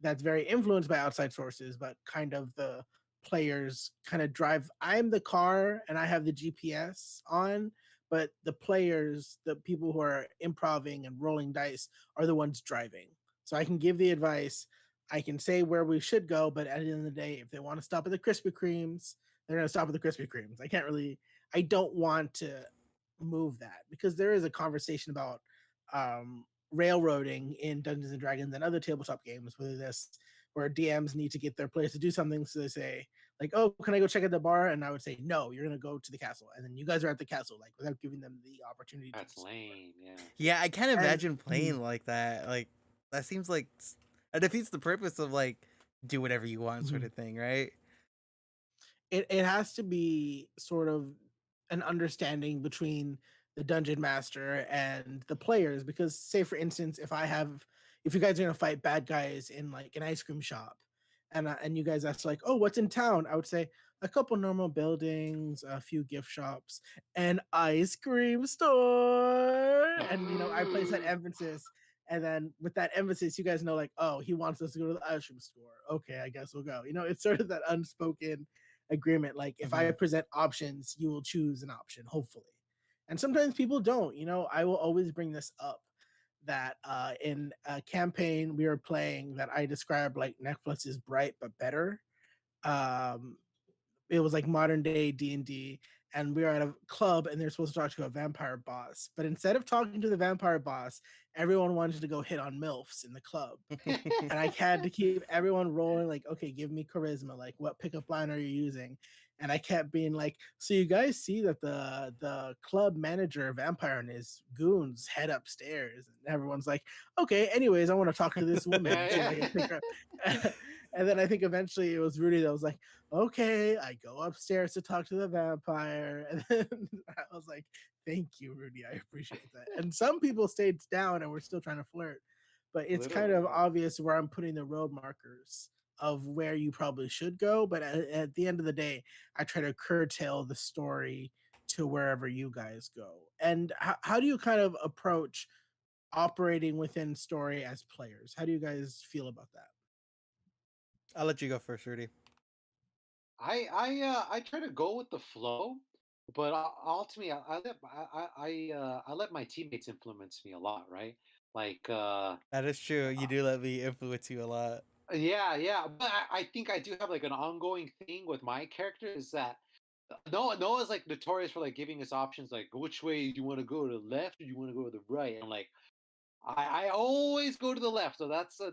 that's very influenced by outside sources, but kind of the players kind of drive. I'm the car and I have the GPS on, but the players, the people who are improving and rolling dice, are the ones driving. So I can give the advice, I can say where we should go, but at the end of the day, if they want to stop at the Krispy Kremes, they're going to stop at the Krispy Kremes. I don't want to move that because there is a conversation about railroading in Dungeons and Dragons and other tabletop games, where DMs need to get their players to do something. So they say, like, oh, can I go check out the bar? And I would say, no, you're going to go to the castle. And then you guys are at the castle, like, without giving them the opportunity to That's explore. lame. Yeah. Yeah, I can't And imagine playing like that. Like that seems like it defeats the purpose of like do whatever you want sort Mhm. of thing, right? It has to be sort of an understanding between the dungeon master and the players, because say for instance, if you guys are going to fight bad guys in like an ice cream shop, and you guys ask like, oh, what's in town, I would say a couple normal buildings, a few gift shops, an ice cream store, and I place that emphasis. And then with that emphasis, you guys know, like, oh, he wants us to go to the ice cream store. Okay, I guess we'll go. It's sort of that unspoken agreement. Like, if I Mm-hmm. present options, you will choose an option, hopefully. And sometimes people don't. I will always bring this up that in a campaign we were playing that I described like Netflix's Bright but better. Um, it was like modern day D&D, and we were at a club and they're supposed to talk to a vampire boss. But instead of talking to the vampire boss, everyone wanted to go hit on MILFs in the club. And I had to keep everyone rolling, like, okay, give me charisma, like what pickup line are you using? And I kept being like, so you guys see that the club manager vampire and his goons head upstairs, and everyone's like, okay, anyways, I want to talk to this woman, see if I can Yeah. pick her. And then I think eventually it was Rudy that was like, okay, I go upstairs to talk to the vampire. And then I was like, thank you, Rudy, I appreciate that. And some people stayed down and we're still trying to flirt, but it's kind Literally. of Yeah. obvious where I'm putting the road markers of where you probably should go. But at the end of the day, I try to curtail the story to wherever you guys go. And how do you kind of approach operating within story as players? How do you guys feel about that? I'll let you go first, Rudy. I try to go with the flow, but ultimately I let my teammates influence me a lot, right? Like That is true. You do let me influence you a lot. yeah, yeah. But I think I do have like an ongoing thing with my character is that Noah's like notorious for like giving us options like which way do you want to go, to the left or do you want to go to the right? And like I always go to the left, so that's like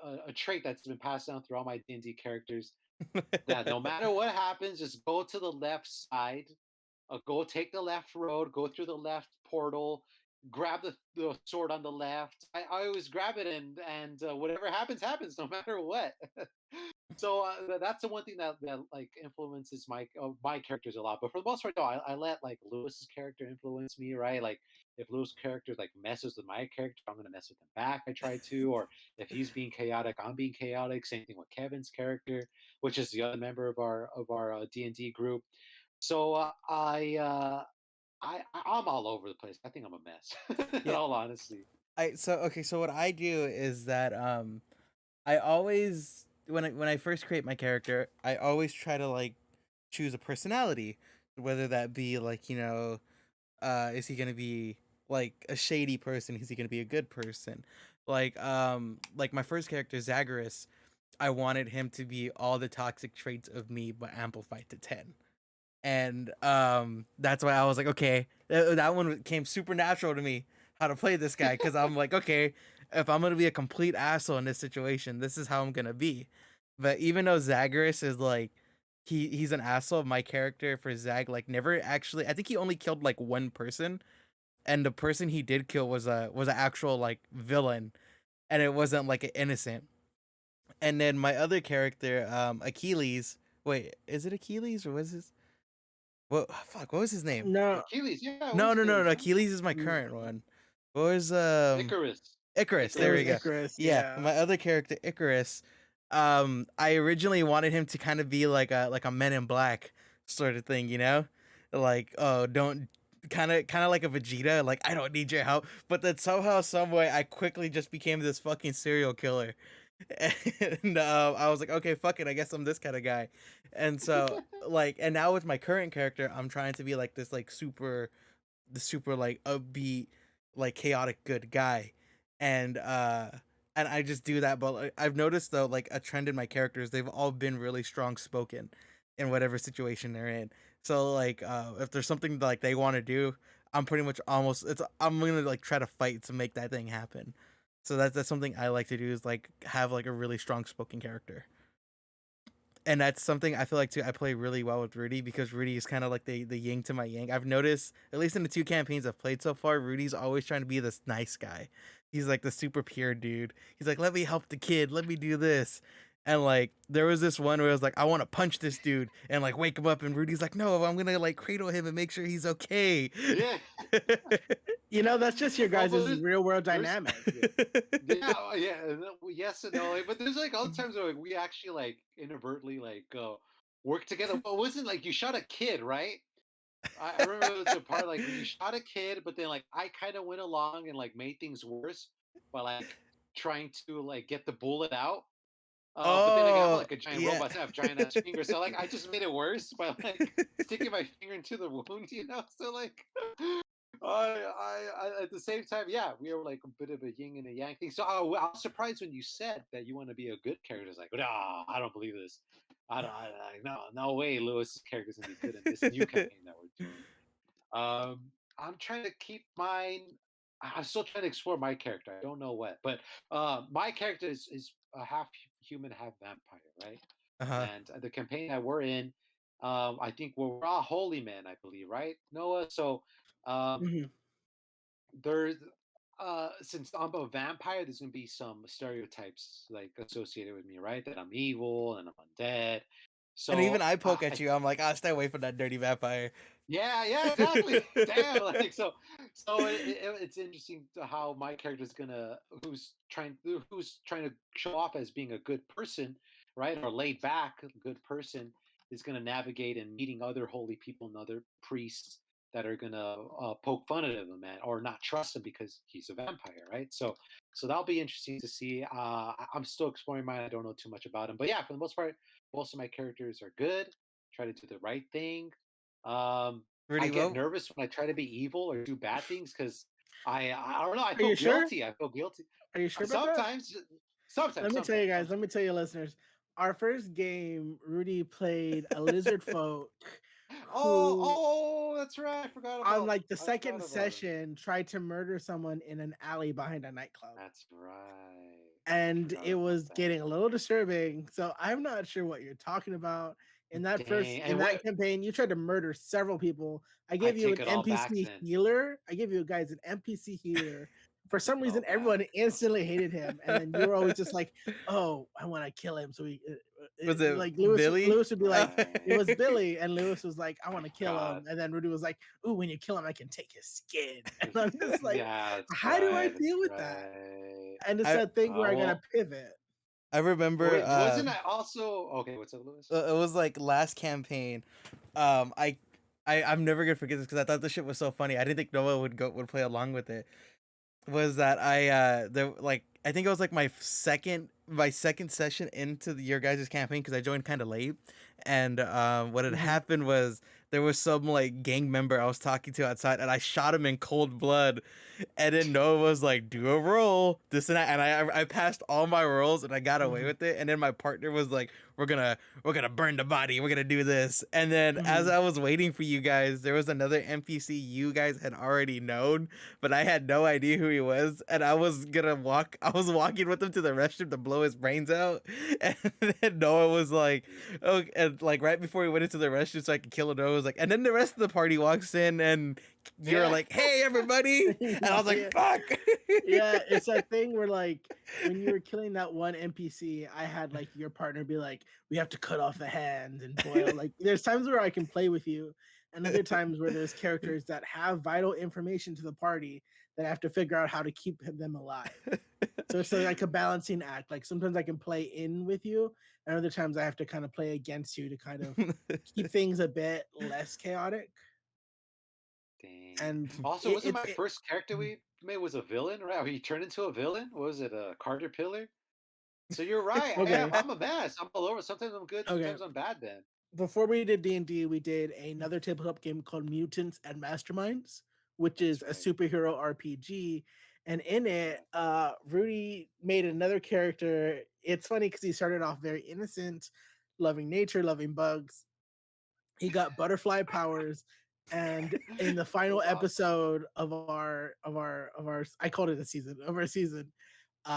a trait that's been passed down through all my D&D characters. That no matter what happens, just go to the left side, go take the left road, go through the left portal, grab the sword on the left. I always grab it, and whatever happens happens no matter what. So that's the one thing that like influences my characters a lot. But for the most part, no, I let like Lewis's character influence me, right? Like if Lewis' character like messes with my character, I'm gonna mess with him back. I try to, or if he's being chaotic, I'm being chaotic. Same thing with Kevin's character, which is the other member of our D&D group. So I'm all over the place. I think I'm a mess, in Yeah. all honesty. So what I do is that I always when I first create my character, I always try to like choose a personality, whether that be like, is he gonna be like a shady person? Is he gonna be a good person? Like my first character Zagreus, I wanted him to be all the toxic traits of me but amplified to 10. And that's why I was like, okay, that one came supernatural to me how to play this guy, because I'm like, okay, if I'm gonna be a complete asshole in this situation, this is how I'm gonna be. But even though Zagreus is like, he's an asshole, my character for Zag like never actually, I think he only killed like one person, and the person he did kill was an actual like villain, and it wasn't like an innocent. And then my other character, Achilles. Wait, is it Achilles or was his? What fuck? What was his name? No, Achilles, yeah, No, what's no, his name no, no. again? Achilles is my n- current one. What was Icarus. Icarus? it There was we go. Icarus. Icarus. Yeah, Yeah. my other character Icarus. I originally wanted him to kind of be like a Men in Black sort of thing, like oh don't kind of like a Vegeta, like I don't need your help. But then somehow, some way, I quickly just became this fucking serial killer, and I was like, okay, fuck it, I guess I'm this kind of guy, and so like, and now with my current character, I'm trying to be like this like super like upbeat, like chaotic good guy, and I just do that. But like, I've noticed though, like a trend in my characters, they've all been really strong spoken in whatever situation they're in. So like if there's something like they want to do, I'm pretty much almost it's I'm gonna like try to fight to make that thing happen. So that's something I like to do, is like have like a really strong spoken character. And that's something I feel like too. I play really well with Rudy, because Rudy is kind of like the yin to my yang. I've noticed, at least in the two campaigns I've played so far, Rudy's always trying to be this nice guy. He's like the super pure dude. He's like, let me help the kid, let me do this. And like there was this one where I was like, I want to punch this dude and like wake him up, and Rudy's like, no, I'm gonna like cradle him and make sure he's okay. Yeah. That's just your Oh, but guys' real world there's dynamic. yeah, yeah, yes and no. Like, but there's like other times where like, we actually like inadvertently like work together. Well, it wasn't like you shot a kid, right? I remember there was a part like when you shot a kid, but then like I kind of went along and like made things worse by like trying to like get the bullet out. But then again, I'm Oh like a giant yeah. robot, so I have giant ass fingers. So like I just made it worse by like sticking my finger into the wound, you know? So like I at the same time, yeah, we are like a bit of a yin and a yang thing. So I was surprised when you said that you want to be a good character. It's like, no, I don't believe this. No way Lewis's character's gonna be good in this new campaign that we're doing. I'm trying to keep mine. I'm still trying to explore my character. I don't know what, but my character is a half human, half vampire, right? Uh-huh. And the campaign that we're in, I think we're all holy men, I believe, right, Noah? So um, Mhm. there's since I'm a vampire, there's gonna be some stereotypes like associated with me, right? That I'm evil and I'm undead. And even So I poke at you, I'm like, ah, stay away from that dirty vampire. yeah, exactly. Damn, like so it's interesting to how my character is gonna who's trying to show off as being a good person, right, or laid back good person, is gonna navigate and meeting other holy people and other priests that are gonna poke fun at him, man, or not trust him because he's a vampire, right? So that'll be interesting to see. I'm still exploring mine. I don't know too much about him, but yeah, for the most part, most of my characters are good. Try to do the right thing. I Rudy, get what? nervous when I try to be evil or do bad things because I don't know. I Are feel you sure? guilty. I feel guilty. Are you sure about that? Sometimes, sometimes, Let me tell you sometimes, guys, let sometimes. me tell you listeners, our first game, Rudy played a lizard folk who That's right. on like the I forgot second about him. session tried to murder someone in an alley behind a nightclub. That's right. I And forgot it about was that. getting a little disturbing. So I'm not sure what you're talking about. Dang. In And that what? campaign, you tried to murder several people. I I gave you take an it all back NPC then. healer. I gave you guys an NPC healer. For some Take it all reason, back. everyone instantly hated him, and then you were always just like, "Oh, I want to kill him." So Was it like Billy? Lewis would be like, "It was Right. Billy," and Lewis was like, "I I want to kill him," forgot. and then Rudy was like, "Ooh, when you kill him, I can take his skin," and I'm just like, Yeah, that's "How do I right. deal That's with that?" right. And it's I that thing where I gotta Well, pivot. I remember wait, wasn't I also okay? What's up, Lewis? it was like last campaign. Um, I, I'm never gonna forget this because I thought this shit was so funny. I didn't think Noah would play along with it. Was that I the like I think it was like my second my second session into your guys' campaign because I joined kind of late, and what had Mhm. happened was there was some like gang member I was talking to outside, and I shot him in cold blood, and then Noah was like, "Do a roll, this and that," and I passed all my rolls and I got away Mhm. with it, and then my partner was like, "We're gonna burn the body, we're gonna do this," and then as Mhm. I was waiting for you guys, there was another NPC you guys had already known, but I had no idea who he was, and I was walking with him to the restroom to blow his brains out, and then Noah was like, oh, and like right before we went into the restroom so I could kill him, Noah was like, and then the rest of the party walks in, and you were Yeah. like, "Hey, everybody," and I was like, Yeah. "Fuck." Yeah, it's that thing where like when you were killing that one NPC, I had like your partner be like, "We have to cut off the hands and boil." Like, there's times where I can play with you, and other times where there's characters that have vital information to the party that I have to figure out how to keep them alive. So it's like a balancing act. Like sometimes I can play in with you, and other times I have to kind of play against you to kind of keep things a bit less chaotic. Dang. And Also, it, wasn't it, my it first character we made was a villain, right? Or he turned into a villain? What was it, a Caterpillar? So you're right. okay, I'm a mess. I'm all over. Sometimes I'm good. okay. Sometimes I'm bad. Then. Before we did D&D, we did another tabletop game called Mutants and Masterminds, which is That's a right. superhero RPG. And in it, Yeah. Rudy made another character. It's funny because he started off very innocent, loving nature, loving bugs. He got butterfly powers, and in the That final was awesome. episode of our I called it a season of our season,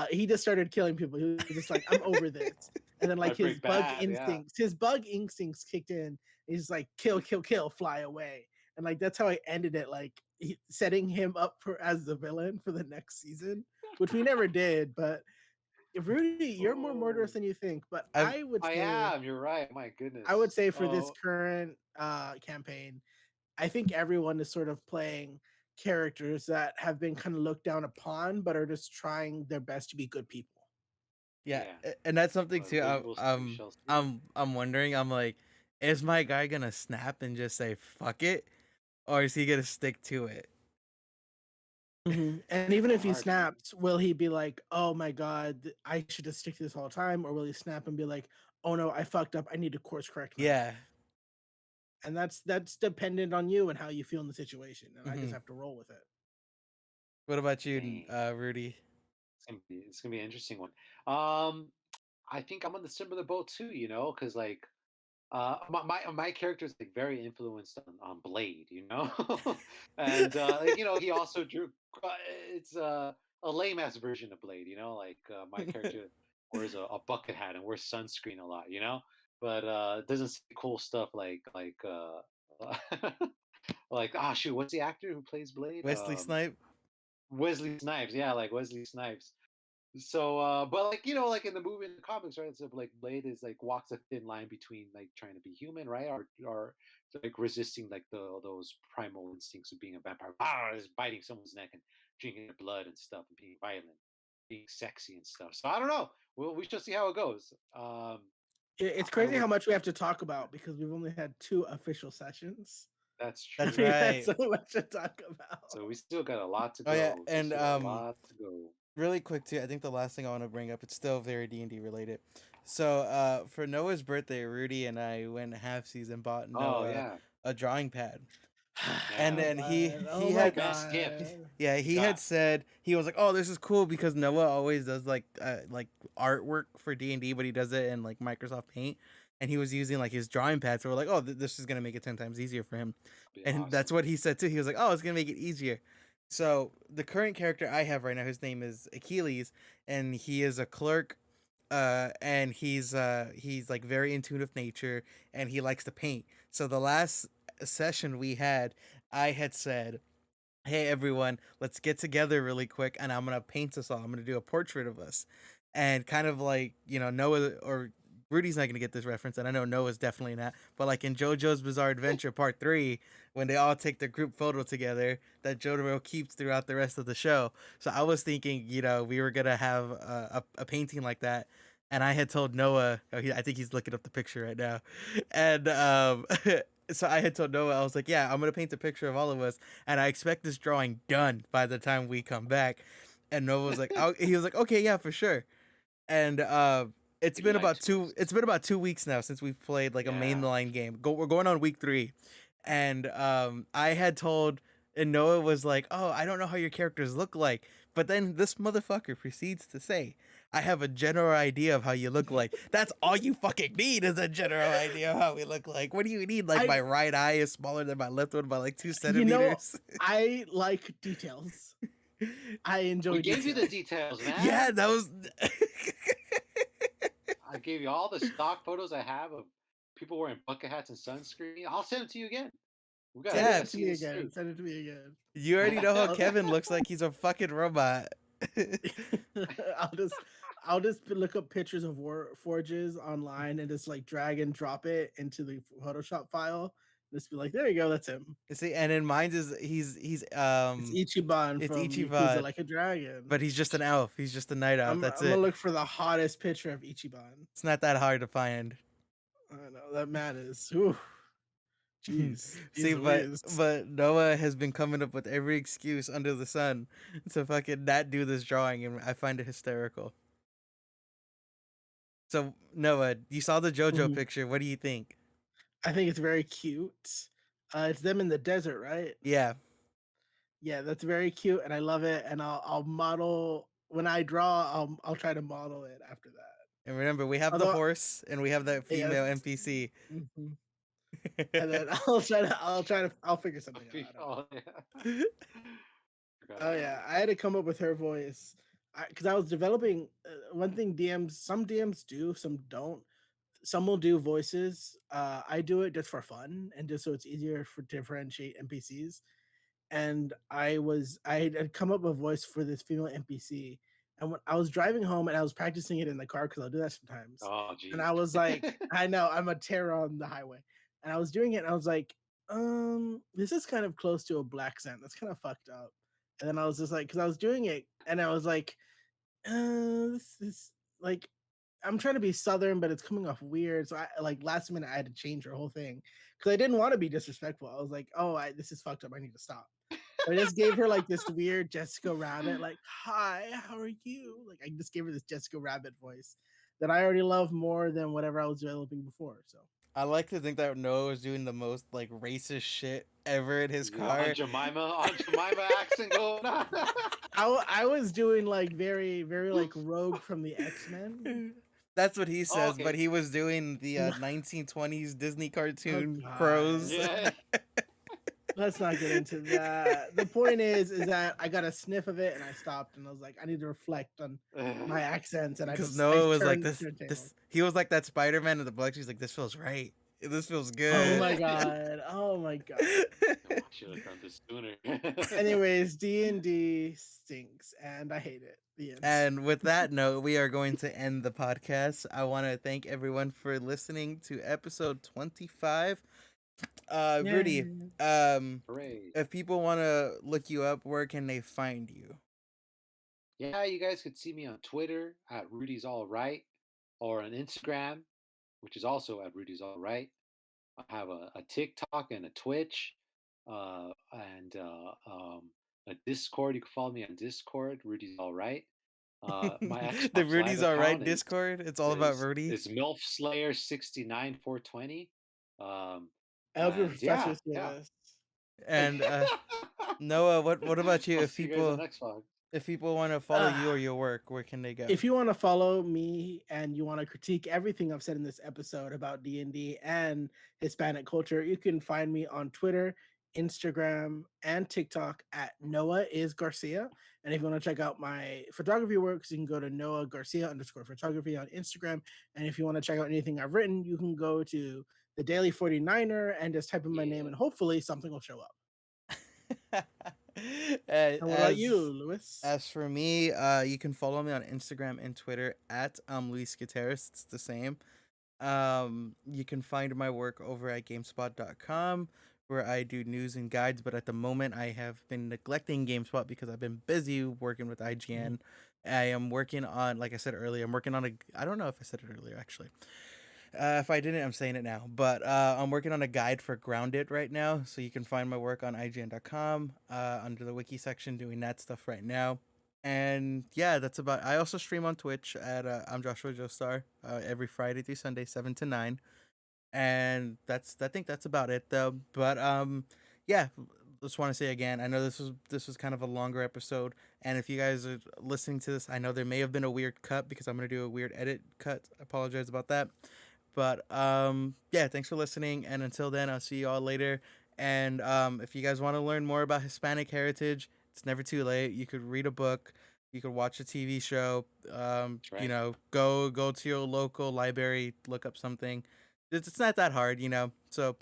he just started killing people. He was just like, I'm over this. And then like I break bad. Yeah. his bug instincts kicked in. He's like, kill, kill, kill, fly away. And like that's how I ended it, like setting him up for as the villain for the next season, which we never did. But Rudy, you're more murderous Oh, than you think. But I've I am. You're right. My I would goodness. say for this Oh, current campaign, I think everyone is sort of playing characters that have been kind of looked down upon, but are just trying their best to be good people. Yeah, yeah. and that's something But too. we'll see. We shall see. I'm wondering. I'm like, is my guy gonna snap and just say "fuck it," or is he gonna stick to it? Mhm. And even So if he hard, man. snaps, will he be like, "Oh my god, I should just stick to this all the time," or will he snap and be like, "Oh no, I fucked up. I need to course correct my Yeah. life." And that's dependent on you and how you feel in the situation, and I just Hmm. have to roll with it. What about you, Dang. Rudy? It's gonna be an interesting one. Um, I think I'm on the similar boat too. Because like my character is like very influenced on Blade, and he also drew. It's a lame ass version of Blade, like my character wears a bucket hat and wears sunscreen a lot, but doesn't see cool stuff like like shoot, what's the actor who plays Blade? Wesley Snipe. Wesley Snipes, yeah, like Wesley Snipes. So, but like like in the movie and the comics, right? It's like Blade is like walks a thin line between like trying to be human, right, or like resisting like those primal instincts of being a vampire, is biting someone's neck and drinking their blood and stuff, and being violent, being sexy and stuff. So I don't know. We shall see how it goes. It's I crazy how would. much we have to talk about because we've only had 2 official sessions, That's That's and we true. had right. so much to talk So we about. still got a lot to Oh yeah, go. We and still got a lot to go. really quick too. I think the last thing I want to bring up, it's still very D&D related. So, for Noah's birthday, Rudy and I went half season bought Oh Noah yeah, a drawing pad. And yeah. Oh then he god. Oh he my had Best gift god. yeah, you he had got. said he was like, "Oh, this is cool because Noah always does like artwork for D&D, but he does it in like Microsoft Paint." And he was using like his drawing pad, so we're like, "Oh, this is gonna make it 10 times easier for him." Be And that's awesome. what he said too. He was like, "Oh, it's gonna make it easier." So the current character I have right now, his name is Achilles, and he is a clerk. And he's like very in tune with nature, and he likes to paint. So the last session we had, I had said, "Hey everyone, let's get together really quick and I'm gonna paint us all. I'm gonna do a portrait of us." And kind of like, Noah or Rudy's not gonna get this reference, and I know Noah's definitely not, but like in JoJo's Bizarre Adventure Part 3, when they all take their group photo together, that Jotaro keeps throughout the rest of the show. So I was thinking, we were gonna have a painting like that. And I had told Noah, I think he's looking up the picture right now. And so I had told Noah, I was like, "Yeah, I'm gonna paint a picture of all of us, and I expect this drawing done by the time we come back." And Noah was like, he was like, "Okay, yeah, for sure." and it's We been like about to two. It's been about 2 weeks now since we've played like a Yeah. mainline game. We're going on week 3, and I had told, and Noah was like, "Oh, I don't know how your characters look like," but then this motherfucker proceeds to say, "I have a general idea of how you look like." That's all you fucking need is a general idea of how we look like. What do you need? Like my I, right eye is smaller than my left one by like two you know, centimeters. I like details. I We enjoy gave you the details. details, Yeah, man. that was. I gave you all the stock photos I have of people wearing bucket hats and sunscreen. I'll send them to you again. We Yeah, gotta To see me this again. through. Send it to me again. you already know how I'll, Kevin looks like. He's a fucking robot. I'll just I'll just look up pictures of war forges online and just like drag and drop it into the Photoshop file. Just be like, there you go, that's him. See, and in mine is he's It's Ichiban it's from Yakuza Ichiban, Like a Dragon. but he's just an elf. He's just a night elf. That's I'm gonna it. look for the hottest picture of Ichiban. It's not that hard to find. I know that man is. Ooh, jeez, See, jeez but Louise. but Noah has been coming up with every excuse under the sun to fucking not do this drawing, and I find it hysterical. So Noah, you saw the JoJo Mhm. picture. What do you think? I think it's very cute. It's them in the desert, right? Yeah, Yeah, that's very cute, and I love it. And I'll model when I draw. I'll try to model it after that. and remember we have the Although, horse and we have that yes, female NPC. mhm. And then I'll figure something out. I don't know. Oh, yeah. Forgot Oh about yeah, it. I had to come up with her voice because I was developing one thing. Some DMs do, some don't. Some will do voices. I do it just for fun and just so it's easier for differentiate NPCs. And I had come up with a voice for this female NPC. And when I was driving home and I was practicing it in the car because I'll do that sometimes. Oh, And geez. I was like, I know I'm a terror on the highway. And I was doing it and I was like, this is kind of close to a black accent. That's kind of fucked up. And then I was just like, because I was doing it and I was like, this is like I'm trying to be southern, but it's coming off weird. So I like last minute I had to change her whole thing because I didn't want to be disrespectful. I was like, oh, this is fucked up. I need to stop. So I just gave her like this weird Jessica Rabbit, like, hi, how are you? Like I just gave her this Jessica Rabbit voice that I already love more than whatever I was developing before. So I like to think that Noah was doing the most like racist shit ever in his Yeah, car. On Jemima accent going on. I was doing like very like Rogue from the X-Men. That's what he Oh, says, but okay. he was doing the 1920s Disney Oh cartoon god. crows. Yeah. Let's not get into that. The point is that I got a sniff of it and I stopped and I was like, I need to reflect on my accents and Because I Noah was like turned this, turned tables. this. He was like that Spider-Man in the book. He's like, this feels right. This feels Oh good. my god. Oh my god. Oh, I should have done this sooner. Anyways, D&D stinks and I hate it. The end. And with that note, we are going to end the podcast. I want to thank everyone for listening to episode 25. Rudy, Yay. Hooray. if people want to look you up, where can they find you? Yeah, you guys could see me on Twitter at Rudy's All Right or on Instagram, which is also at Rudy's All Right. I have a TikTok and a Twitch and a Discord. You can follow me on Discord. Rudy's All Right. My The Xbox Live Rudy's All Right account Discord. It's all about is Rudy. is MILF Slayer 69420. Um, I hope your and yeah, professors hear yeah. this. And Noah, what about you? I'll see you guys on next vlog. If people want to follow you or Ah. your work, where can they go? If you want to follow me and you want to critique everything I've said in this episode about D&D and Hispanic culture, you can find me on Twitter, Instagram, and TikTok at Noah is Garcia. And if you want to check out my photography works, you can go to Noah Garcia _photography on Instagram. And if you want to check out anything I've written, you can go to the Daily 49er and just type in my name Yeah. and hopefully something will show up. as And what about you, Lewis? as for me, you can follow me on Instagram and Twitter at Luis Guterres. It's the same. You can find my work over at gamespot.com where I do news and guides, but at the moment I have been neglecting GameSpot because I've been busy working with IGN. I am working on, like I said earlier, I'm working on I don't know if I said it earlier actually. If I didn't, I'm saying it now. But I'm working on a guide for Grounded right now, so you can find my work on IGN.com under the wiki section, doing that stuff right now. And yeah, that's about. I also stream on Twitch at I'm Joshua Joestar every Friday through Sunday, 7 to 9. And I think that's about it though. But yeah, just want to say again, I know this was kind of a longer episode, and if you guys are listening to this, I know there may have been a weird cut because I'm gonna do a weird edit cut. I apologize about that. But yeah, thanks for listening, and until then, I'll see you all later. And if you guys want to learn more about Hispanic heritage, it's never too late. You could read a book, you could watch a TV show. That's right. Go to your local library, look up something. It's not that hard, So,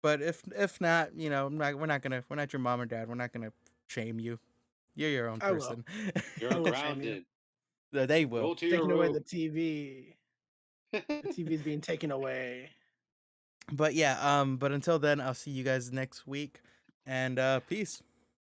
but if not, we're not your mom or dad. We're not gonna shame you. You're your own I will. person. You're I will shame you. grounded. They will. Go to your Taking away the room. TV. The TV is being taken away. But yeah, but until then, I'll see you guys next week, and peace.